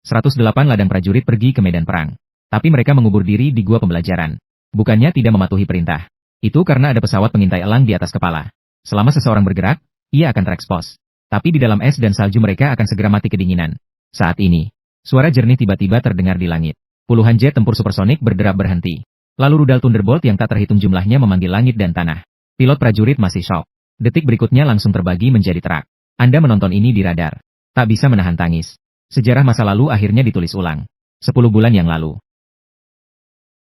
108 ladang prajurit pergi ke medan perang. Tapi mereka mengubur diri di gua pembelajaran. Bukannya tidak mematuhi perintah. Itu karena ada pesawat pengintai elang di atas kepala. Selama seseorang bergerak, ia akan terekspos. Tapi di dalam es dan salju mereka akan segera mati kedinginan. Saat ini, suara jernih tiba-tiba terdengar di langit. Puluhan jet tempur supersonik berderap berhenti. Lalu rudal Thunderbolt yang tak terhitung jumlahnya memanggil langit dan tanah. Pilot prajurit masih syok. Detik berikutnya langsung terbagi menjadi terak. Anda menonton ini di radar. Tak bisa menahan tangis. Sejarah masa lalu akhirnya ditulis ulang. 10 bulan yang lalu.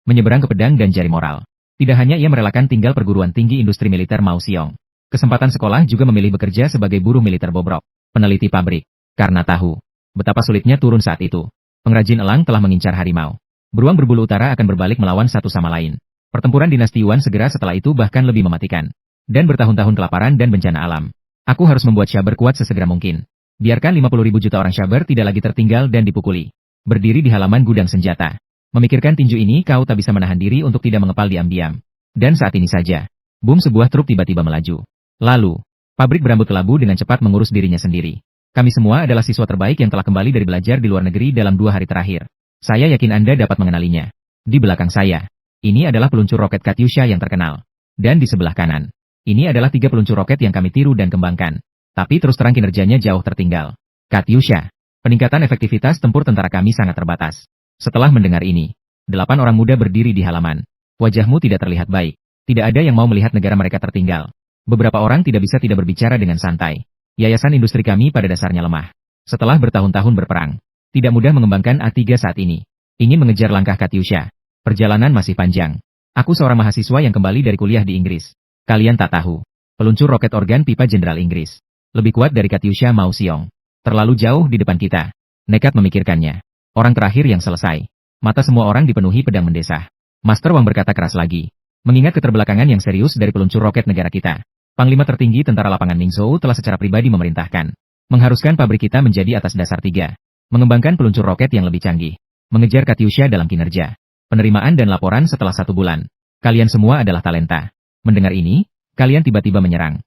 Menyeberang ke pedang dan jari moral. Tidak hanya ia merelakan tinggal perguruan tinggi industri militer Mao Xiong. Kesempatan sekolah juga memilih bekerja sebagai buruh militer bobrok, peneliti pabrik. Karena tahu betapa sulitnya turun saat itu. Pengrajin elang telah mengincar harimau. Beruang berbulu utara akan berbalik melawan satu sama lain. Pertempuran dinasti Yuan segera setelah itu bahkan lebih mematikan. Dan bertahun-tahun kelaparan dan bencana alam. Aku harus membuat Shaber kuat sesegera mungkin. Biarkan 50.000 juta orang Shaber tidak lagi tertinggal dan dipukuli. Berdiri di halaman gudang senjata. Memikirkan tinju ini kau tak bisa menahan diri untuk tidak mengepal diam-diam. Dan saat ini saja. Boom, sebuah truk tiba-tiba melaju. Lalu, pabrik berambut kelabu dengan cepat mengurus dirinya sendiri. Kami semua adalah siswa terbaik yang telah kembali dari belajar di luar negeri dalam 2 hari terakhir. Saya yakin Anda dapat mengenalinya. Di belakang saya. Ini adalah peluncur roket Katyusha yang terkenal. Dan di sebelah kanan. Ini adalah 3 peluncur roket yang kami tiru dan kembangkan. Tapi terus terang kinerjanya jauh tertinggal. Katyusha. Peningkatan efektivitas tempur tentara kami sangat terbatas. Setelah mendengar ini, 8 orang muda berdiri di halaman. Wajahmu tidak terlihat baik. Tidak ada yang mau melihat negara mereka tertinggal. Beberapa orang tidak bisa tidak berbicara dengan santai. Yayasan industri kami pada dasarnya lemah. Setelah bertahun-tahun berperang, tidak mudah mengembangkan A3 saat ini. Ingin mengejar langkah Katyusha. Perjalanan masih panjang. Aku seorang mahasiswa yang kembali dari kuliah di Inggris. Kalian tak tahu. Peluncur roket organ pipa Jenderal Inggris. Lebih kuat dari Katyusha Mao Xiong. Terlalu jauh di depan kita. Nekat memikirkannya. Orang terakhir yang selesai. Mata semua orang dipenuhi pedang mendesah. Master Wang berkata keras lagi. Mengingat keterbelakangan yang serius dari peluncur roket negara kita. Panglima tertinggi tentara lapangan Ningzhou telah secara pribadi memerintahkan. Mengharuskan pabrik kita menjadi atas dasar 3. Mengembangkan peluncur roket yang lebih canggih. Mengejar Katyusha dalam kinerja. Penerimaan dan laporan setelah 1 bulan. Kalian semua adalah talenta. Mendengar ini, kalian tiba-tiba menyerang.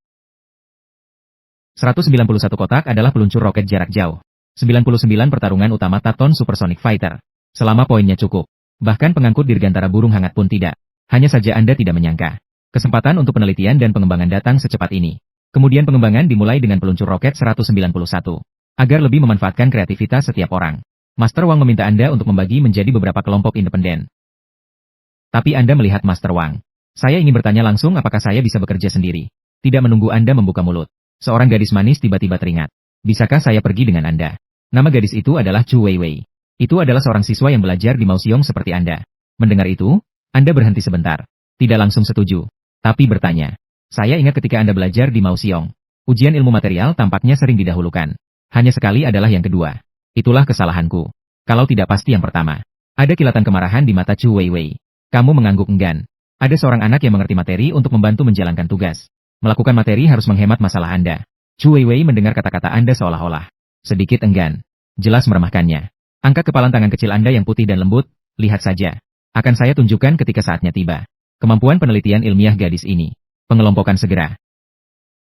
191 kotak adalah peluncur roket jarak jauh. 99 pertarungan utama Taton Supersonic Fighter. Selama poinnya cukup. Bahkan pengangkut dirgantara burung hangat pun tidak. Hanya saja Anda tidak menyangka. Kesempatan untuk penelitian dan pengembangan datang secepat ini. Kemudian pengembangan dimulai dengan peluncur roket 191. Agar lebih memanfaatkan kreativitas setiap orang. Master Wang meminta Anda untuk membagi menjadi beberapa kelompok independen. Tapi Anda melihat Master Wang. Saya ingin bertanya langsung apakah saya bisa bekerja sendiri. Tidak menunggu Anda membuka mulut. Seorang gadis manis tiba-tiba teringat. Bisakah saya pergi dengan Anda? Nama gadis itu adalah Chu Weiwei. Itu adalah seorang siswa yang belajar di Mao Xiong seperti Anda. Mendengar itu, Anda berhenti sebentar. Tidak langsung setuju. Tapi bertanya. Saya ingat ketika Anda belajar di Mao Xiong. Ujian ilmu material tampaknya sering didahulukan. Hanya sekali adalah yang kedua. Itulah kesalahanku. Kalau tidak pasti yang pertama. Ada kilatan kemarahan di mata Chu Weiwei. Kamu mengangguk enggan. Ada seorang anak yang mengerti materi untuk membantu menjalankan tugas. Melakukan materi harus menghemat masalah Anda. Chu Weiwei mendengar kata-kata Anda seolah-olah sedikit enggan. Jelas meremahkannya. Angkat kepalan tangan kecil Anda yang putih dan lembut, lihat saja. Akan saya tunjukkan ketika saatnya tiba. Kemampuan penelitian ilmiah gadis ini. Pengelompokan segera.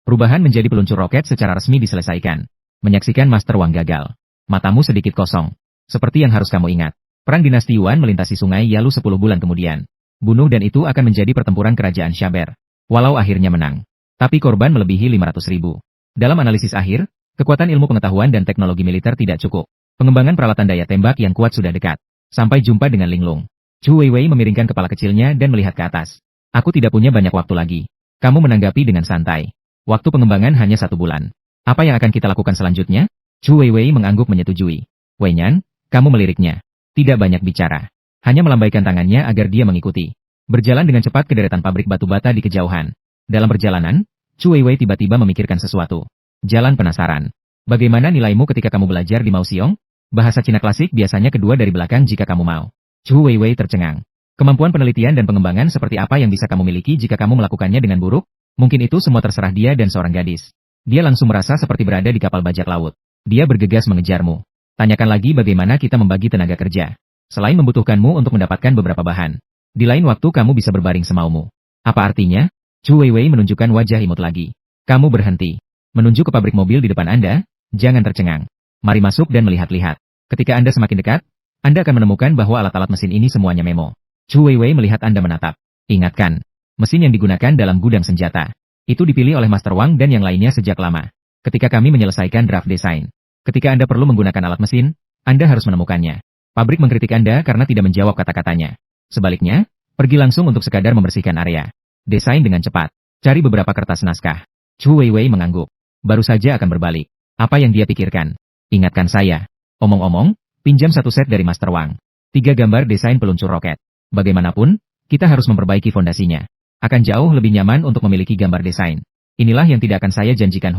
Perubahan menjadi peluncur roket secara resmi diselesaikan. Menyaksikan Master Wang gagal. Matamu sedikit kosong. Seperti yang harus kamu ingat. Perang dinasti Yuan melintasi sungai Yalu 10 bulan kemudian. Bunuh dan itu akan menjadi pertempuran kerajaan Shaber. Walau akhirnya menang. Tapi korban melebihi 500.000. Dalam analisis akhir, kekuatan ilmu pengetahuan dan teknologi militer tidak cukup. Pengembangan peralatan daya tembak yang kuat sudah dekat. Sampai jumpa dengan Linglung. Chu Weiwei memiringkan kepala kecilnya dan melihat ke atas. Aku tidak punya banyak waktu lagi. Kamu menanggapi dengan santai. Waktu pengembangan hanya 1 bulan. Apa yang akan kita lakukan selanjutnya? Chu Weiwei mengangguk menyetujui. Weiyan, kamu meliriknya. Tidak banyak bicara. Hanya melambaikan tangannya agar dia mengikuti. Berjalan dengan cepat ke deretan pabrik batu bata di kejauhan. Dalam perjalanan, Chu Weiwei tiba-tiba memikirkan sesuatu. Jalan penasaran. Bagaimana nilaimu ketika kamu belajar di Mao Xiong? Bahasa Cina klasik biasanya kedua dari belakang jika kamu mau. Chu Weiwei tercengang. Kemampuan penelitian dan pengembangan seperti apa yang bisa kamu miliki jika kamu melakukannya dengan buruk? Mungkin itu semua terserah dia dan seorang gadis. Dia langsung merasa seperti berada di kapal bajak laut. Dia bergegas mengejarmu. Tanyakan lagi bagaimana kita membagi tenaga kerja. Selain membutuhkanmu untuk mendapatkan beberapa bahan. Di lain waktu kamu bisa berbaring semaumu. Apa artinya? Chu Weiwei menunjukkan wajah imut lagi. Kamu berhenti. Menunjuk ke pabrik mobil di depan Anda, jangan tercengang. Mari masuk dan melihat-lihat. Ketika Anda semakin dekat, Anda akan menemukan bahwa alat-alat mesin ini semuanya memo. Chu Weiwei melihat Anda menatap. Ingatkan, mesin yang digunakan dalam gudang senjata. Itu dipilih oleh Master Wang dan yang lainnya sejak lama. Ketika kami menyelesaikan draft desain. Ketika Anda perlu menggunakan alat mesin, Anda harus menemukannya. Pabrik mengkritik Anda karena tidak menjawab kata-katanya. Sebaliknya, pergi langsung untuk sekadar membersihkan area. Desain dengan cepat. Cari beberapa kertas naskah. Chu Weiwei mengangguk. Baru saja akan berbalik. Apa yang dia pikirkan? Ingatkan saya. Omong-omong, pinjam satu set dari Master Wang. 3 gambar desain peluncur roket. Bagaimanapun, kita harus memperbaiki fondasinya. Akan jauh lebih nyaman untuk memiliki gambar desain. Inilah yang tidak akan saya janjikan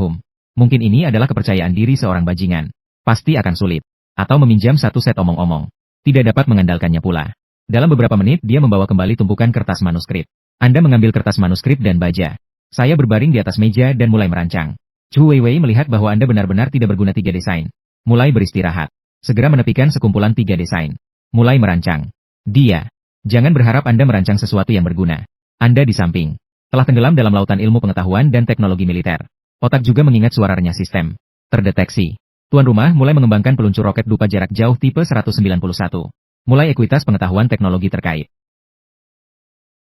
Mungkin ini adalah kepercayaan diri seorang bajingan. Pasti akan sulit. Atau meminjam satu set omong-omong. Tidak dapat mengandalkannya pula. Dalam beberapa menit dia membawa kembali tumpukan kertas manuskrip. Anda mengambil kertas manuskrip dan baja. Saya berbaring di atas meja dan mulai merancang. Chu Weiwei melihat bahwa Anda benar-benar tidak berguna 3 desain. Mulai beristirahat. Segera menepikan sekumpulan 3 desain. Mulai merancang. Jangan berharap Anda merancang sesuatu yang berguna. Anda di samping. Telah tenggelam dalam lautan ilmu pengetahuan dan teknologi militer. Otak juga mengingat suara renyah sistem. Terdeteksi. Tuan rumah mulai mengembangkan peluncur roket dupa jarak jauh tipe 191. Mulai ekuitas pengetahuan teknologi terkait.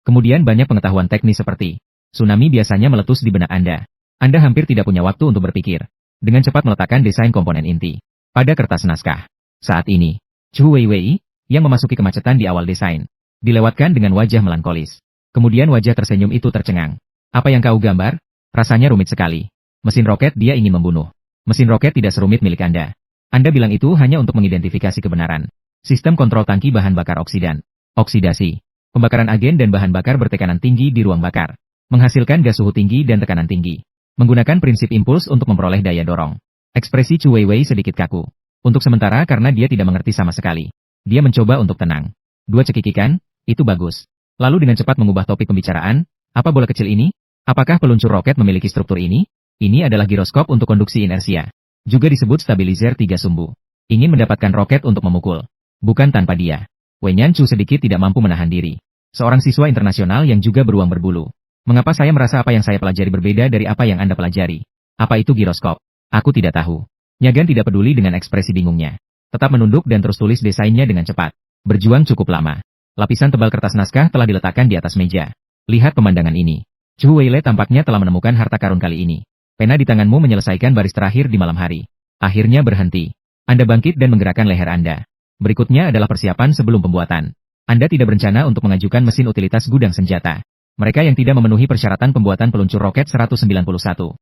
Kemudian banyak pengetahuan teknis seperti tsunami biasanya meletus di benak Anda. Anda hampir tidak punya waktu untuk berpikir. Dengan cepat meletakkan desain komponen inti pada kertas naskah. Saat ini, Chu Weiwei, yang memasuki kemacetan di awal desain, dilewatkan dengan wajah melankolis. Kemudian wajah tersenyum itu tercengang. Apa yang kau gambar? Rasanya rumit sekali. Mesin roket dia ingin membunuh. Mesin roket tidak serumit milik Anda. Anda bilang itu hanya untuk mengidentifikasi kebenaran. Sistem kontrol tangki bahan bakar oksidan. Oksidasi. Pembakaran agen dan bahan bakar bertekanan tinggi di ruang bakar. Menghasilkan gas suhu tinggi dan tekanan tinggi. Menggunakan prinsip impuls untuk memperoleh daya dorong. Ekspresi Chu Weiwei sedikit kaku. Untuk sementara karena dia tidak mengerti sama sekali. Dia mencoba untuk tenang. 2 cekikikan, itu bagus. Lalu dengan cepat mengubah topik pembicaraan, apa bola kecil ini? Apakah peluncur roket memiliki struktur ini? Ini adalah giroskop untuk konduksi inersia. Juga disebut stabilizer 3 sumbu. Ingin mendapatkan roket untuk memukul. Bukan tanpa dia. Wenyan Chu sedikit tidak mampu menahan diri. Seorang siswa internasional yang juga beruang berbulu. Mengapa saya merasa apa yang saya pelajari berbeda dari apa yang Anda pelajari? Apa itu giroskop? Aku tidak tahu. Nyagan tidak peduli dengan ekspresi bingungnya. Tetap menunduk dan terus tulis desainnya dengan cepat. Berjuang cukup lama. Lapisan tebal kertas naskah telah diletakkan di atas meja. Lihat pemandangan ini. Chu Weiwei tampaknya telah menemukan harta karun kali ini. Pena di tanganmu menyelesaikan baris terakhir di malam hari. Akhirnya berhenti. Anda bangkit dan menggerakkan leher Anda. Berikutnya adalah persiapan sebelum pembuatan. Anda tidak berencana untuk mengajukan mesin utilitas gudang senjata. Mereka yang tidak memenuhi persyaratan pembuatan peluncur roket 191.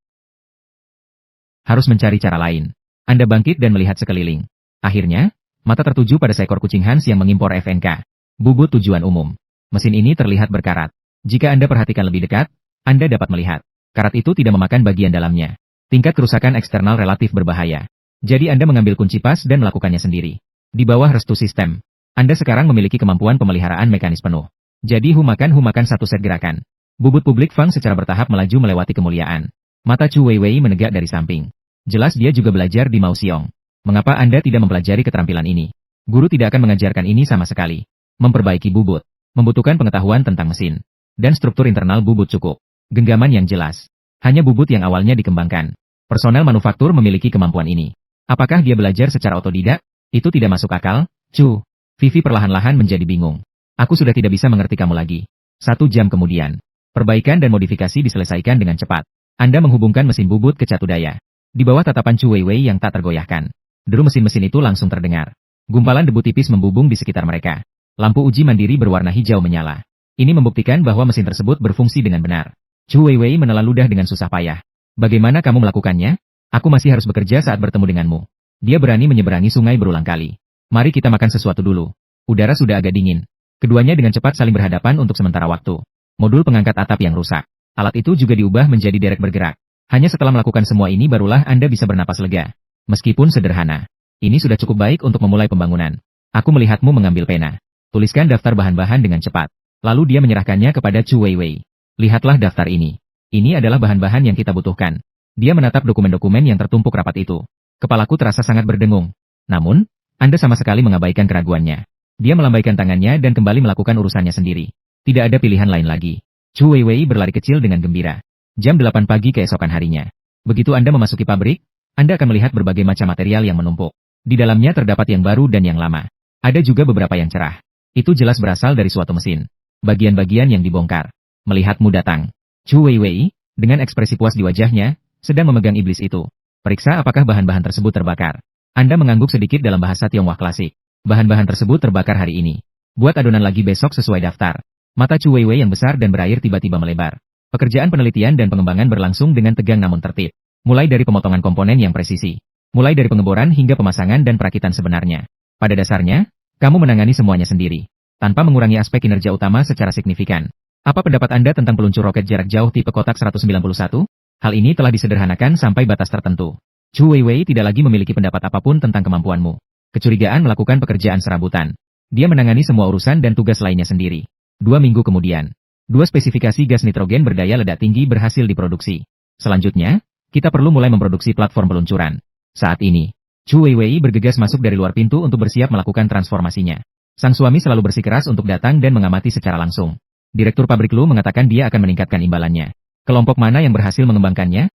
Harus mencari cara lain. Anda bangkit dan melihat sekeliling. Akhirnya, mata tertuju pada seekor kucing Hans yang mengimpor FNK. Bubut tujuan umum. Mesin ini terlihat berkarat. Jika Anda perhatikan lebih dekat, Anda dapat melihat. Karat itu tidak memakan bagian dalamnya. Tingkat kerusakan eksternal relatif berbahaya. Jadi Anda mengambil kunci pas dan melakukannya sendiri. Di bawah restu sistem. Anda sekarang memiliki kemampuan pemeliharaan mekanis penuh. Jadi humakan satu set gerakan. Bubut publik Fang secara bertahap melaju melewati kemuliaan. Mata Chu Weiwei menegak dari samping. Jelas dia juga belajar di Mao Xiong. Mengapa Anda tidak mempelajari keterampilan ini? Guru tidak akan mengajarkan ini sama sekali. Memperbaiki bubut. Membutuhkan pengetahuan tentang mesin. Dan struktur internal bubut cukup. Genggaman yang jelas. Hanya bubut yang awalnya dikembangkan. Personel manufaktur memiliki kemampuan ini. Apakah dia belajar secara otodidak? Itu tidak masuk akal, Chu. Vivi perlahan-lahan menjadi bingung. Aku sudah tidak bisa mengerti kamu lagi. 1 jam kemudian. Perbaikan dan modifikasi diselesaikan dengan cepat. Anda menghubungkan mesin bubut ke catu daya. Di bawah tatapan Chu Weiwei yang tak tergoyahkan. Deru mesin-mesin itu langsung terdengar. Gumpalan debu tipis membubung di sekitar mereka. Lampu uji mandiri berwarna hijau menyala. Ini membuktikan bahwa mesin tersebut berfungsi dengan benar. Chu Weiwei menelan ludah dengan susah payah. Bagaimana kamu melakukannya? Aku masih harus bekerja saat bertemu denganmu. Dia berani menyeberangi sungai berulang kali. Mari kita makan sesuatu dulu. Udara sudah agak dingin. Keduanya dengan cepat saling berhadapan untuk sementara waktu. Modul pengangkat atap yang rusak. Alat itu juga diubah menjadi derek bergerak. Hanya setelah melakukan semua ini barulah Anda bisa bernapas lega. Meskipun sederhana. Ini sudah cukup baik untuk memulai pembangunan. Aku melihatmu mengambil pena. Tuliskan daftar bahan-bahan dengan cepat. Lalu dia menyerahkannya kepada Chu Weiwei. Lihatlah daftar ini. Ini adalah bahan-bahan yang kita butuhkan. Dia menatap dokumen-dokumen yang tertumpuk rapat itu. Kepalaku terasa sangat berdengung. Namun, Anda sama sekali mengabaikan keraguannya. Dia melambaikan tangannya dan kembali melakukan urusannya sendiri. Tidak ada pilihan lain lagi. Chu Weiwei berlari kecil dengan gembira. Jam 8 pagi keesokan harinya. Begitu Anda memasuki pabrik, Anda akan melihat berbagai macam material yang menumpuk. Di dalamnya terdapat yang baru dan yang lama. Ada juga beberapa yang cerah. Itu jelas berasal dari suatu mesin. Bagian-bagian yang dibongkar. Melihatmu datang. Chu Weiwei, dengan ekspresi puas di wajahnya, sedang memegang iblis itu. Periksa apakah bahan-bahan tersebut terbakar. Anda mengangguk sedikit dalam bahasa Tionghoa klasik. Bahan-bahan tersebut terbakar hari ini. Buat adonan lagi besok sesuai daftar. Mata Chu Weiwei yang besar dan berair tiba-tiba melebar. Pekerjaan penelitian dan pengembangan berlangsung dengan tegang namun tertib. Mulai dari pemotongan komponen yang presisi. Mulai dari pengeboran hingga pemasangan dan perakitan sebenarnya. Pada dasarnya, kamu menangani semuanya sendiri. Tanpa mengurangi aspek kinerja utama secara signifikan. Apa pendapat Anda tentang peluncur roket jarak jauh tipe kotak 191? Hal ini telah disederhanakan sampai batas tertentu. Chu Weiwei tidak lagi memiliki pendapat apapun tentang kemampuanmu. Kecurigaan melakukan pekerjaan serabutan. Dia menangani semua urusan dan tugas lainnya sendiri. 2 minggu kemudian, 2 spesifikasi gas nitrogen berdaya ledak tinggi berhasil diproduksi. Selanjutnya, kita perlu mulai memproduksi platform peluncuran. Saat ini, Chu Weiwei bergegas masuk dari luar pintu untuk bersiap melakukan transformasinya. Sang suami selalu bersikeras untuk datang dan mengamati secara langsung. Direktur pabrik Lu mengatakan dia akan meningkatkan imbalannya. Kelompok mana yang berhasil mengembangkannya?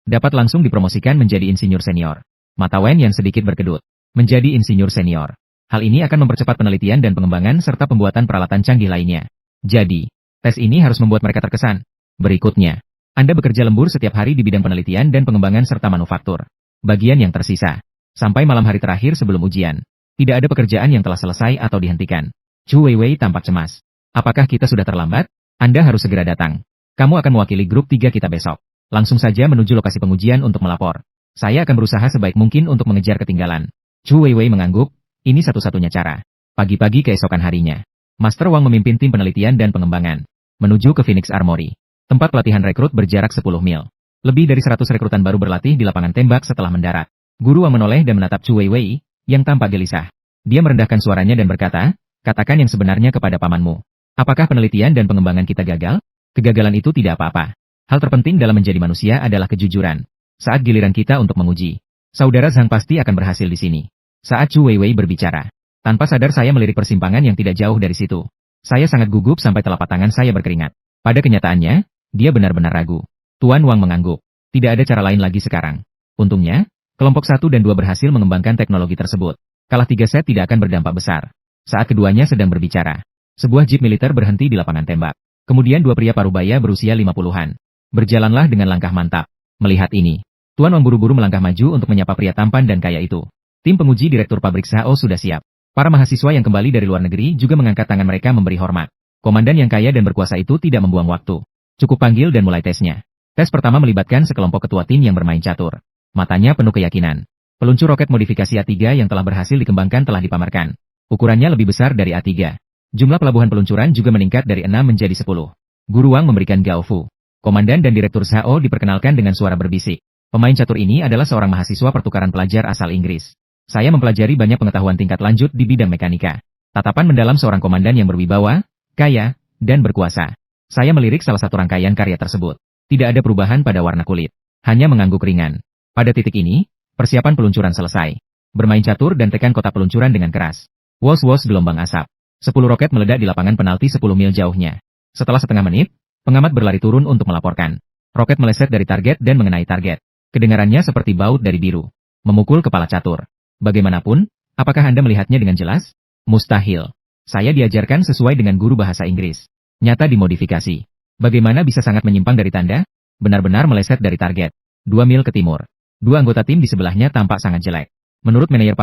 Dapat langsung dipromosikan menjadi insinyur senior. Mata Wen yang sedikit berkedut. Menjadi insinyur senior. Hal ini akan mempercepat penelitian dan pengembangan serta pembuatan peralatan canggih lainnya. Jadi, tes ini harus membuat mereka terkesan. Berikutnya, Anda bekerja lembur setiap hari di bidang penelitian dan pengembangan serta manufaktur. Bagian yang tersisa. Sampai malam hari terakhir sebelum ujian. Tidak ada pekerjaan yang telah selesai atau dihentikan. Chu Weiwei tampak cemas. Apakah kita sudah terlambat? Anda harus segera datang. Kamu akan mewakili grup 3 kita besok. Langsung saja menuju lokasi pengujian untuk melapor. Saya akan berusaha sebaik mungkin untuk mengejar ketinggalan. Chu Weiwei mengangguk. Ini satu-satunya cara. Pagi-pagi keesokan harinya, Master Wang memimpin tim penelitian dan pengembangan. Menuju ke Phoenix Armory. Tempat pelatihan rekrut berjarak 10 mil. Lebih dari 100 rekrutan baru berlatih di lapangan tembak setelah mendarat. Guru Wang menoleh dan menatap Chu Weiwei, yang tampak gelisah. Dia merendahkan suaranya dan berkata, katakan yang sebenarnya kepada pamanmu. Apakah penelitian dan pengembangan kita gagal? Kegagalan itu tidak apa-apa. Hal terpenting dalam menjadi manusia adalah kejujuran. Saat giliran kita untuk menguji, saudara Zhang pasti akan berhasil di sini. Saat Chu Weiwei berbicara, tanpa sadar saya melirik persimpangan yang tidak jauh dari situ. Saya sangat gugup sampai telapak tangan saya berkeringat. Pada kenyataannya, dia benar-benar ragu. Tuan Wang mengangguk. Tidak ada cara lain lagi sekarang. Untungnya, kelompok 1 dan 2 berhasil mengembangkan teknologi tersebut. Kalah 3 set tidak akan berdampak besar. Saat keduanya sedang berbicara, sebuah jeep militer berhenti di lapangan tembak. Kemudian 2 pria parubaya berusia 50-an. Berjalanlah dengan langkah mantap. Melihat ini, Tuan Wang buru-buru melangkah maju untuk menyapa pria tampan dan kaya itu. Tim penguji direktur pabrik Sao sudah siap. Para mahasiswa yang kembali dari luar negeri juga mengangkat tangan mereka memberi hormat. Komandan yang kaya dan berkuasa itu tidak membuang waktu. Cukup panggil dan mulai tesnya. Tes pertama melibatkan sekelompok ketua tim yang bermain catur. Matanya penuh keyakinan. Peluncur roket modifikasi A3 yang telah berhasil dikembangkan telah dipamerkan. Ukurannya lebih besar dari A3. Jumlah pelabuhan peluncuran juga meningkat dari 6 menjadi 10. Guru Wang memberikan gaofu. Komandan dan direktur Sao diperkenalkan dengan suara berbisik. Pemain catur ini adalah seorang mahasiswa pertukaran pelajar asal Inggris. Saya mempelajari banyak pengetahuan tingkat lanjut di bidang mekanika. Tatapan mendalam seorang komandan yang berwibawa, kaya, dan berkuasa. Saya melirik salah satu rangkaian karya tersebut. Tidak ada perubahan pada warna kulit. Hanya mengangguk ringan. Pada titik ini, persiapan peluncuran selesai. Bermain catur dan tekan kotak peluncuran dengan keras. Wos-wos gelombang asap. 10 roket meledak di lapangan penalti 10 mil jauhnya. Setelah setengah menit, pengamat berlari turun untuk melaporkan. Roket meleset dari target dan mengenai target. Kedengarannya seperti baut dari biru. Memukul kepala catur. Bagaimanapun, apakah Anda melihatnya dengan jelas? Mustahil. Saya diajarkan sesuai dengan guru bahasa Inggris. Nyata dimodifikasi. Bagaimana bisa sangat menyimpang dari tanda? Benar-benar meleset dari target. 2 mil ke timur. 2 anggota tim di sebelahnya tampak sangat jelek. Menurut manajer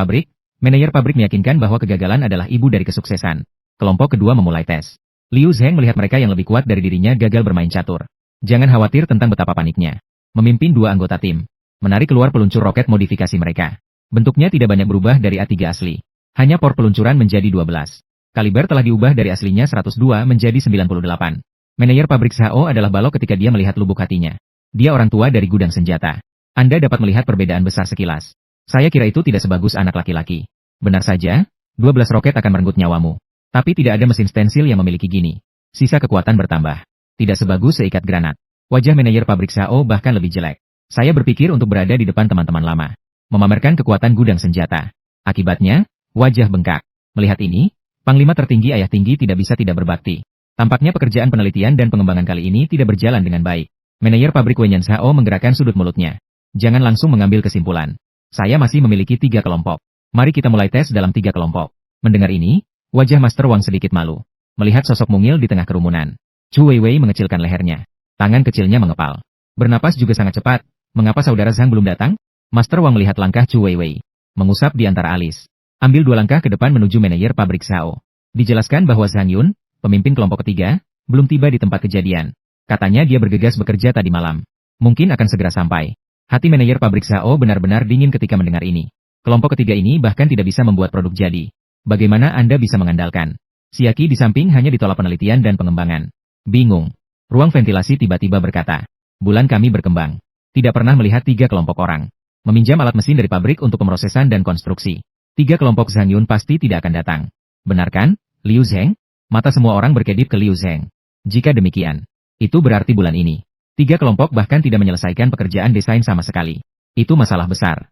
pabrik meyakinkan bahwa kegagalan adalah ibu dari kesuksesan. Kelompok kedua memulai tes. Liu Zheng melihat mereka yang lebih kuat dari dirinya gagal bermain catur. Jangan khawatir tentang betapa paniknya. Memimpin 2 anggota tim. Menarik keluar peluncur roket modifikasi mereka. Bentuknya tidak banyak berubah dari A3 asli. Hanya por peluncuran menjadi 12. Kaliber telah diubah dari aslinya 102 menjadi 98. Manajer pabrik Sao adalah balok ketika dia melihat lubuk hatinya. Dia orang tua dari gudang senjata. Anda dapat melihat perbedaan besar sekilas. Saya kira itu tidak sebagus anak laki-laki. Benar saja, 12 roket akan merenggut nyawamu. Tapi tidak ada mesin stensil yang memiliki gini. Sisa kekuatan bertambah. Tidak sebagus seikat granat. Wajah manajer pabrik Sao bahkan lebih jelek. Saya berpikir untuk berada di depan teman-teman lama. Memamerkan kekuatan gudang senjata. Akibatnya, wajah bengkak. Melihat ini, Panglima tertinggi ayah tinggi tidak bisa tidak berbakti. Tampaknya pekerjaan penelitian dan pengembangan kali ini tidak berjalan dengan baik. Manajer pabrik Wenyan Sao menggerakkan sudut mulutnya. Jangan langsung mengambil kesimpulan. Saya masih memiliki 3 kelompok. Mari kita mulai tes dalam 3 kelompok. Mendengar ini, wajah Master Wang sedikit malu. Melihat sosok mungil di tengah kerumunan. Chu Weiwei mengecilkan lehernya. Tangan kecilnya mengepal. Bernapas juga sangat cepat. Mengapa saudara Zhang belum datang? Master Wang melihat langkah Chu Weiwei. Mengusap di antara alis. Ambil 2 langkah ke depan menuju manajer pabrik Zhao. Dijelaskan bahwa Zhang Yun, pemimpin kelompok ketiga, belum tiba di tempat kejadian. Katanya dia bergegas bekerja tadi malam. Mungkin akan segera sampai. Hati manajer pabrik Zhao benar-benar dingin ketika mendengar ini. Kelompok ketiga ini bahkan tidak bisa membuat produk jadi. Bagaimana Anda bisa mengandalkan? Siaki di samping hanya ditolak penelitian dan pengembangan. Bingung. Ruang ventilasi tiba-tiba berkata. Bulan kami berkembang. Tidak pernah melihat 3 kelompok orang. Meminjam alat mesin dari pabrik untuk pemrosesan dan konstruksi. 3 kelompok Zhang Yun pasti tidak akan datang. Benarkan, Liu Zheng? Mata semua orang berkedip ke Liu Zheng. Jika demikian, itu berarti bulan ini 3 kelompok bahkan tidak menyelesaikan pekerjaan desain sama sekali. Itu masalah besar.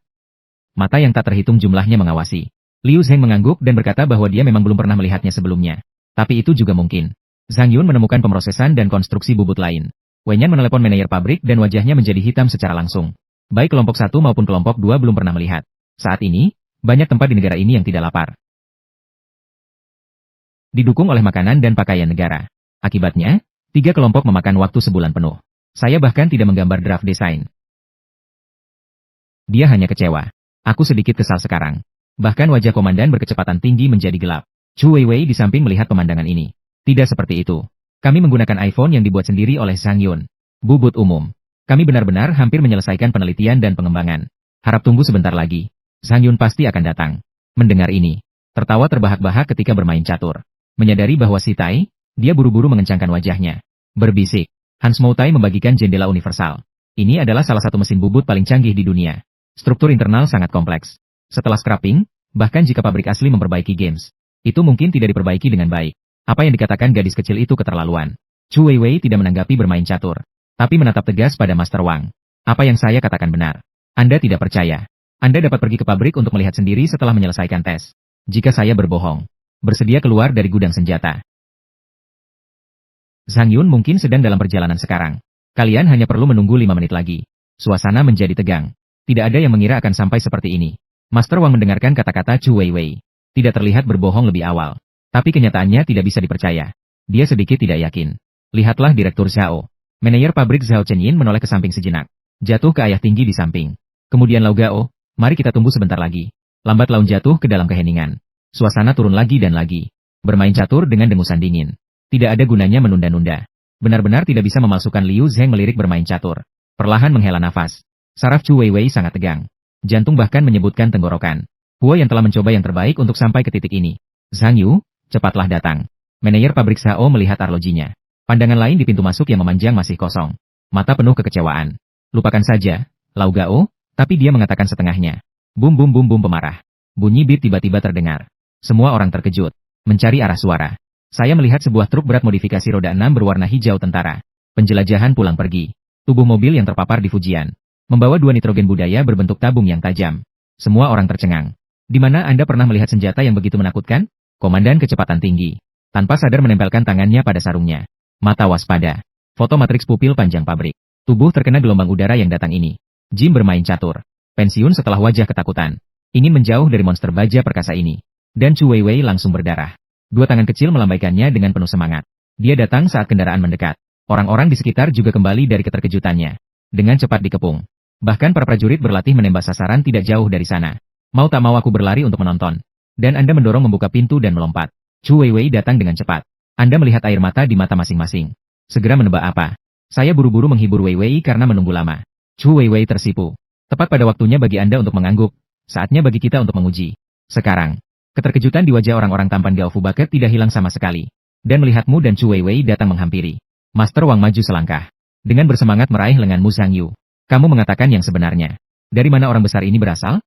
Mata yang tak terhitung jumlahnya mengawasi. Liu Zheng mengangguk dan berkata bahwa dia memang belum pernah melihatnya sebelumnya. Tapi itu juga mungkin. Zhang Yun menemukan pemrosesan dan konstruksi bubut lain. Wenyan menelepon manajer pabrik dan wajahnya menjadi hitam secara langsung. Baik kelompok 1 maupun kelompok 2 belum pernah melihat. Saat ini, banyak tempat di negara ini yang tidak lapar. Didukung oleh makanan dan pakaian negara. Akibatnya, 3 kelompok memakan waktu sebulan penuh. Saya bahkan tidak menggambar draft desain. Dia hanya kecewa. Aku sedikit kesal sekarang. Bahkan wajah komandan berkecepatan tinggi menjadi gelap. Chu Weiwei di samping melihat pemandangan ini. Tidak seperti itu. Kami menggunakan iPhone yang dibuat sendiri oleh Zhang Yun. Bubut umum. Kami benar-benar hampir menyelesaikan penelitian dan pengembangan. Harap tunggu sebentar lagi. Zhang Yun pasti akan datang. Mendengar ini, tertawa terbahak-bahak ketika bermain catur. Menyadari bahwa si Tai, dia buru-buru mengencangkan wajahnya. Berbisik. Hans Moutai membagikan jendela universal. Ini adalah salah satu mesin bubut paling canggih di dunia. Struktur internal sangat kompleks. Setelah scrapping, bahkan jika pabrik asli memperbaiki games, itu mungkin tidak diperbaiki dengan baik. Apa yang dikatakan gadis kecil itu keterlaluan. Chu Weiwei tidak menanggapi bermain catur, tapi menatap tegas pada Master Wang. Apa yang saya katakan benar. Anda tidak percaya. Anda dapat pergi ke pabrik untuk melihat sendiri setelah menyelesaikan tes. Jika saya berbohong, bersedia keluar dari gudang senjata. Zhang Yun mungkin sedang dalam perjalanan sekarang. Kalian hanya perlu menunggu 5 menit lagi. Suasana menjadi tegang. Tidak ada yang mengira akan sampai seperti ini. Master Wang mendengarkan kata-kata Chu Weiwei. Tidak terlihat berbohong lebih awal. Tapi kenyataannya tidak bisa dipercaya. Dia sedikit tidak yakin. Lihatlah Direktur Zhao. Manajer pabrik Zhao Chenyin menoleh ke samping sejenak. Jatuh ke ayah tinggi di samping. Kemudian Lau Gao, mari kita tunggu sebentar lagi. Lambat laun jatuh ke dalam keheningan. Suasana turun lagi dan lagi. Bermain catur dengan dengusan dingin. Tidak ada gunanya menunda-nunda. Benar-benar tidak bisa memalsukan Liu Zheng melirik bermain catur. Perlahan menghela nafas. Saraf Chu Weiwei sangat tegang. Jantung bahkan menyebutkan tenggorokan. Huo yang telah mencoba yang terbaik untuk sampai ke titik ini. Zhang Yu, cepatlah datang. Manajer pabrik Zhao melihat arlojinya. Pandangan lain di pintu masuk yang memanjang masih kosong. Mata penuh kekecewaan. Lupakan saja, Lau Gao, tapi dia mengatakan setengahnya. Bum bum bum bum pemarah. Bunyi beat tiba-tiba terdengar. Semua orang terkejut. Mencari arah suara. Saya melihat sebuah truk berat modifikasi roda 6 berwarna hijau tentara. Penjelajahan pulang pergi. Tubuh mobil yang terpapar di Fujian. Membawa 2 nitrogen budaya berbentuk tabung yang tajam. Semua orang tercengang. Di mana Anda pernah melihat senjata yang begitu menakutkan? Komandan kecepatan tinggi. Tanpa sadar menempelkan tangannya pada sarungnya. Mata waspada. Foto matriks pupil panjang pabrik. Tubuh terkena gelombang udara yang datang ini. Jim bermain catur. Pensiun setelah wajah ketakutan. Ingin menjauh dari monster baja perkasa ini. Dan Chu Weiwei langsung berdarah. 2 tangan kecil melambaikannya dengan penuh semangat. Dia datang saat kendaraan mendekat. Orang-orang di sekitar juga kembali dari keterkejutannya. Dengan cepat dikepung. Bahkan para prajurit berlatih menembak sasaran tidak jauh dari sana. Mau tak mau aku berlari untuk menonton. Dan Anda mendorong membuka pintu dan melompat. Chu Weiwei datang dengan cepat. Anda melihat air mata di mata masing-masing. Segera menebak apa? Saya buru-buru menghibur Weiwei karena menunggu lama. Chu Weiwei tersipu. Tepat pada waktunya bagi Anda untuk mengangguk. Saatnya bagi kita untuk menguji. Sekarang. Keterkejutan di wajah orang-orang tampan Gao Fu Bucket tidak hilang sama sekali. Dan melihatmu dan Chu Weiwei datang menghampiri. Master Wang maju selangkah. Dengan bersemangat meraih lenganmu Zhang Yu. Kamu mengatakan yang sebenarnya. Dari mana orang besar ini berasal?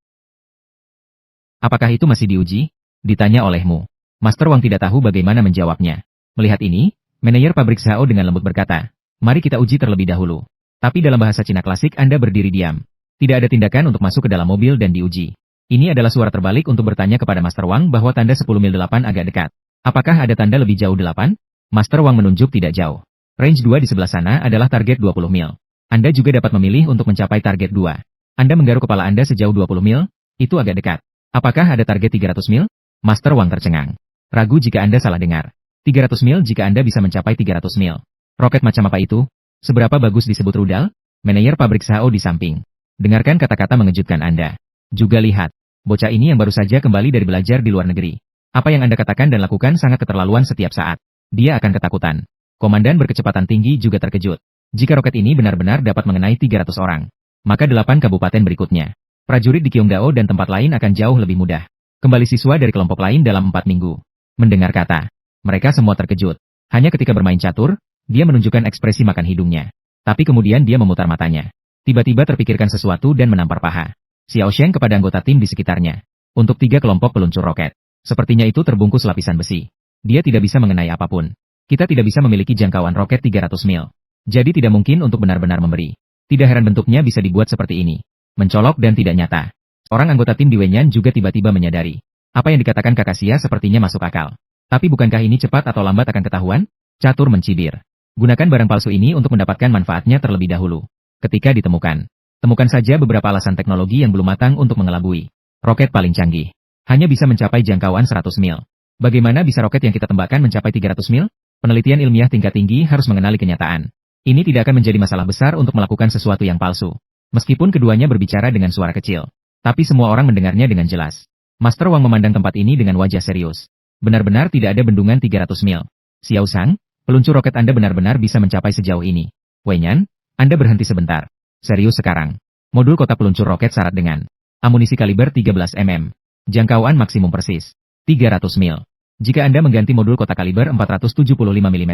Apakah itu masih diuji? Ditanya olehmu. Master Wang tidak tahu bagaimana menjawabnya. Melihat ini, manajer pabrik Zhao dengan lembut berkata, mari kita uji terlebih dahulu. Tapi dalam bahasa Cina klasik Anda berdiri diam. Tidak ada tindakan untuk masuk ke dalam mobil dan diuji. Ini adalah suara terbalik untuk bertanya kepada Master Wang bahwa tanda 10 mil 8 agak dekat. Apakah ada tanda lebih jauh 8? Master Wang menunjuk tidak jauh. Range 2 di sebelah sana adalah target 20 mil. Anda juga dapat memilih untuk mencapai target 2. Anda menggaruk kepala Anda sejauh 20 mil, itu agak dekat. Apakah ada target 300 mil? Master Wang tercengang. Ragu jika Anda salah dengar. 300 mil jika Anda bisa mencapai 300 mil. Roket macam apa itu? Seberapa bagus disebut rudal? Manajer pabrik Sao di samping. Dengarkan kata-kata mengejutkan Anda. Juga lihat, bocah ini yang baru saja kembali dari belajar di luar negeri. Apa yang Anda katakan dan lakukan sangat keterlaluan setiap saat. Dia akan ketakutan. Komandan berkecepatan tinggi juga terkejut. Jika roket ini benar-benar dapat mengenai 300 orang, maka 8 kabupaten berikutnya, prajurit di Qionggao dan tempat lain akan jauh lebih mudah. Kembali siswa dari kelompok lain dalam 4 minggu. Mendengar kata, mereka semua terkejut. Hanya ketika bermain catur, dia menunjukkan ekspresi makan hidungnya. Tapi kemudian dia memutar matanya. Tiba-tiba terpikirkan sesuatu dan menampar paha Xiao Sheng kepada anggota tim di sekitarnya. Untuk 3 kelompok peluncur roket. Sepertinya itu terbungkus lapisan besi. Dia tidak bisa mengenai apapun. Kita tidak bisa memiliki jangkauan roket 300 mil. Jadi tidak mungkin untuk benar-benar memberi. Tidak heran bentuknya bisa dibuat seperti ini. Mencolok dan tidak nyata. Orang anggota tim di Wenyan juga tiba-tiba menyadari. Apa yang dikatakan Kakak Xia sepertinya masuk akal. Tapi bukankah ini cepat atau lambat akan ketahuan? Catur mencibir. Gunakan barang palsu ini untuk mendapatkan manfaatnya terlebih dahulu. Ketika ditemukan, temukan saja beberapa alasan teknologi yang belum matang untuk mengelabui. Roket paling canggih. Hanya bisa mencapai jangkauan 100 mil. Bagaimana bisa roket yang kita tembakkan mencapai 300 mil? Penelitian ilmiah tingkat tinggi harus mengenali kenyataan. Ini tidak akan menjadi masalah besar untuk melakukan sesuatu yang palsu. Meskipun keduanya berbicara dengan suara kecil. Tapi semua orang mendengarnya dengan jelas. Master Wang memandang tempat ini dengan wajah serius. Benar-benar tidak ada bendungan 300 mil. Xiao Sang, peluncur roket Anda benar-benar bisa mencapai sejauh ini. Wenyan, Anda berhenti sebentar. Serius sekarang. Modul kotak peluncur roket syarat dengan amunisi kaliber 13 mm. Jangkauan maksimum persis 300 mil. Jika Anda mengganti modul kotak kaliber 475 mm.